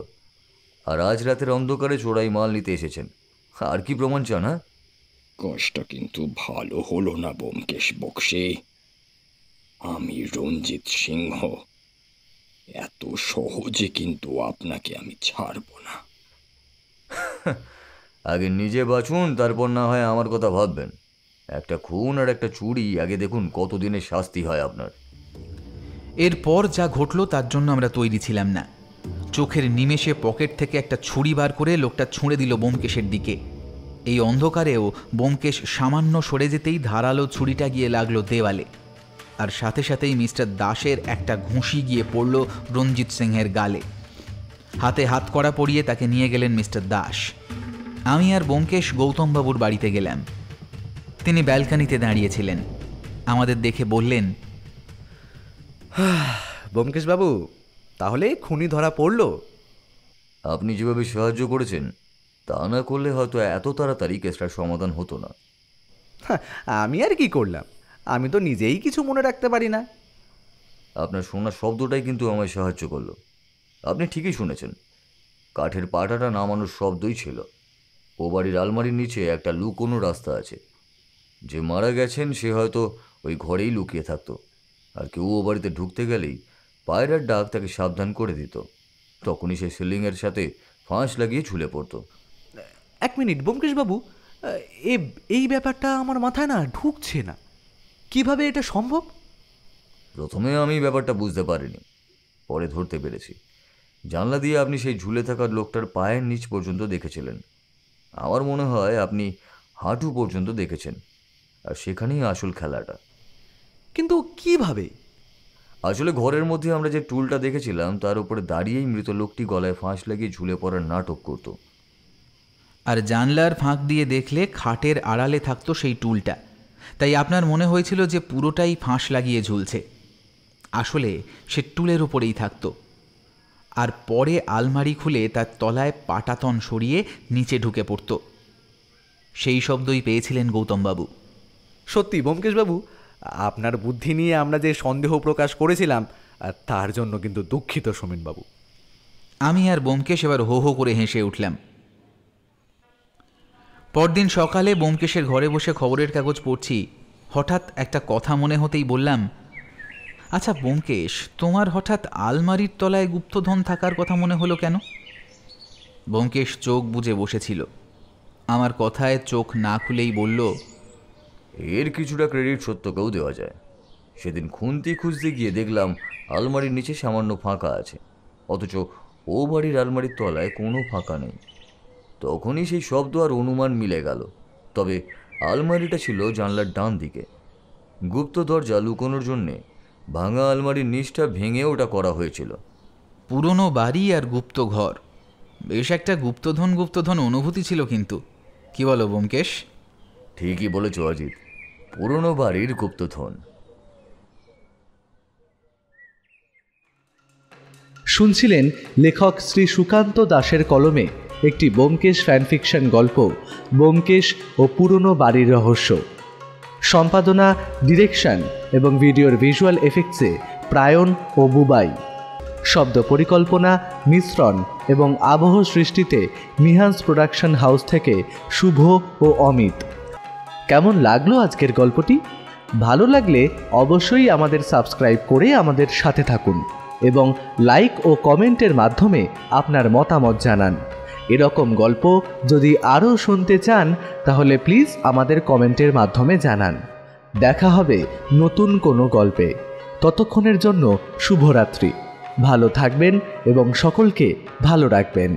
Speaker 3: আর আজ রাতের অন্ধকারে চোরাই মাল নিতে এসেছেন। আর কি প্রমাণ চান? হ্যাঁ,
Speaker 6: কাজটা কিন্তু ভালো হলো না ব্যোমকেশ বক্সি। আমি রঞ্জিত সিংহ, এত সহজে কিন্তু আপনাকে আমি ছাড়ব না।
Speaker 3: আগে নিজে বাঁচুন, তারপর না হয় আমার কথা ভাববেন। একটা খুন আর একটা চুরি, আগে দেখুন কতদিনের শাস্তি হয় আপনার।
Speaker 2: এরপর যা ঘটল তার জন্য আমরা তৈরি ছিলাম না। চোখের নিমেষে পকেট থেকে একটা ছুরি বার করে লোকটা ছুঁড়ে দিল ব্যোমকেশের দিকে। এই অন্ধকারেও ব্যোমকেশ সামান্য সরে যেতেই ধারালো ছুরিটা গিয়ে লাগলো দেওয়ালে, আর সাথে সাথেই মিস্টার দাসের একটা ঘুষি গিয়ে পড়ল রঞ্জিত সিংহের গালে। হাতে হাত কড়া পরিয়ে তাকে নিয়ে গেলেন মিস্টার দাস। আমি আর ব্যোমকেশ গৌতমবাবুর বাড়িতে গেলাম। তিনি ব্যালকানিতে দাঁড়িয়েছিলেন। আমাদের দেখে বললেন,
Speaker 1: ব্যোমকেশবাবু, তাহলে খুনি ধরা পড়লো?
Speaker 3: আপনি যেভাবে সাহায্য করেছেন তা না করলে হয়তো এত তাড়াতাড়ি কেসটার সমাধান হতো না।
Speaker 1: আমি আর কি করলাম? আমি তো নিজেই কিছু মনে রাখতে পারি না।
Speaker 3: আপনার শোনা শব্দটাই কিন্তু আমায় সাহায্য করলো। আপনি ঠিকই শুনেছেন, কাঠের পাটাটা নামানোর শব্দই ছিল। ও বাড়ির আলমারির নিচে একটা লুকোনো রাস্তা আছে। যে মারা গেছেন সে হয়তো ওই ঘরেই লুকিয়ে থাকতো, আর কেউ ও বাড়িতে ঢুকতে গেলেই পায়রার ডাক তাকে সাবধান করে দিত। তখনই সে সিলিংয়ের সাথে ফাঁস লাগিয়ে ঝুলে পড়তো।
Speaker 1: এক মিনিট ব্যোমকেশবাবু, এই ব্যাপারটা আমার মাথায় না ঢুকছে না। কিভাবে এটা সম্ভব?
Speaker 3: প্রথমে আমি ব্যাপারটা বুঝতে পারিনি, পরে ধরতে পেরেছি। জানলা দিয়ে আপনি সেই ঝুলে থাকা লোকটার পায়ের নিচ পর্যন্ত দেখেছিলেন। আমার মনে হয় আপনি হাঁটু পর্যন্ত দেখেছেন, আর সেখানেই আসল খেলাটা।
Speaker 1: কিন্তু কিভাবে?
Speaker 3: আসলে ঘরের মধ্যে আমরা যে টুলটা দেখেছিলাম তার উপরে দাঁড়িয়েই মৃত লোকটি গলায় ফাঁস লাগিয়ে ঝুলে পড়ার নাটক করত।
Speaker 2: আর জানলার ফাঁক দিয়ে দেখলে খাটের আড়ালে থাকতো সেই টুলটা। তাই আপনার মনে হয়েছিল যে পুরোটাই ফাঁস লাগিয়ে ঝুলছে। আসলে সে টুলের উপরেই থাকতো। আর পরে আলমারি খুলে তার তলায় পাটাতন সরিয়ে নিচে ঢুকে পড়ত। সেই শব্দই পেয়েছিলেন গৌতমবাবু।
Speaker 1: সত্যি ব্যোমকেশবাবু, আপনার বুদ্ধি নিয়ে আমরা যে সন্দেহ প্রকাশ করেছিলাম তার জন্য কিন্তু দুঃখিত সোমেনবাবু।
Speaker 2: আমি আর ব্যোমকেশ এবার হো হো করে হেসে উঠলাম। পরদিন সকালে ব্যোমকেশের ঘরে বসে খবরের কাগজ পড়ছি। হঠাৎ একটা কথা মনে হতেই বললাম, আচ্ছা ব্যোমকেশ, তোমার হঠাৎ আলমারির তলায় গুপ্তধন থাকার কথা মনে হলো কেন? ব্যোমকেশ চোখ বুজে বসেছিল। আমার কথায় চোখ না খুলেই বলল,
Speaker 3: এর কিছুটা ক্রেডিট সত্যকেও দেওয়া যায়। সেদিন খুন্তি খুঁজতে গিয়ে দেখলাম আলমারির নিচে সামান্য ফাঁকা আছে, অথচ ও বাড়ির আলমারির তলায় কোনো ফাঁকা নেই। তখনই সেই শব্দ আর অনুমান মিলে গেল। তবে আলমারিটা ছিল জানলার ডান দিকে। গুপ্ত দরজা লুকোনোর জন্যে ভাঙা আলমারির নিচটা ভেঙে ওটা করা হয়েছিল।
Speaker 2: পুরনো বাড়ি আর গুপ্ত ঘর, বেশ একটা গুপ্তধন অনুভূতি ছিল কিন্তু। কি বলো ব্যোমকেশ?
Speaker 3: ঠিকই বলেছ অজিত, পুরনো বাড়ির গুপ্তধন।
Speaker 1: শুনছিলেন লেখক শ্রী সুকান্ত দাশের কলমে একটি ব্যোমকেশ ফ্যানফিকশন গল্প, ব্যোমকেশ ও পুরনো বাড়ির রহস্য। সম্পাদনা, ডিরেকশন এবং ভিডিওর ভিজুয়াল এফেক্টসে প্রায়ণ ও বুবাই। শব্দ পরিকল্পনা, মিশ্রণ এবং আবহ সৃষ্টিতে মিহান্স প্রোডাকশন হাউস থেকে শুভ ও অমিত। কেমন লাগলো আজকের গল্পটি? ভালো লাগলে অবশ্যই আমাদের সাবস্ক্রাইব করে আমাদের সাথে থাকুন এবং লাইক ও কমেন্টের মাধ্যমে আপনার মতামত জানান। এরকম গল্প যদি আরও শুনতে চান তাহলে প্লিজ আমাদের কমেন্টের মাধ্যমে জানান। দেখা হবে নতুন কোনো গল্পে। ততক্ষণের জন্য শুভরাত্রি। ভালো থাকবেন এবং সকলকে ভালো রাখবেন।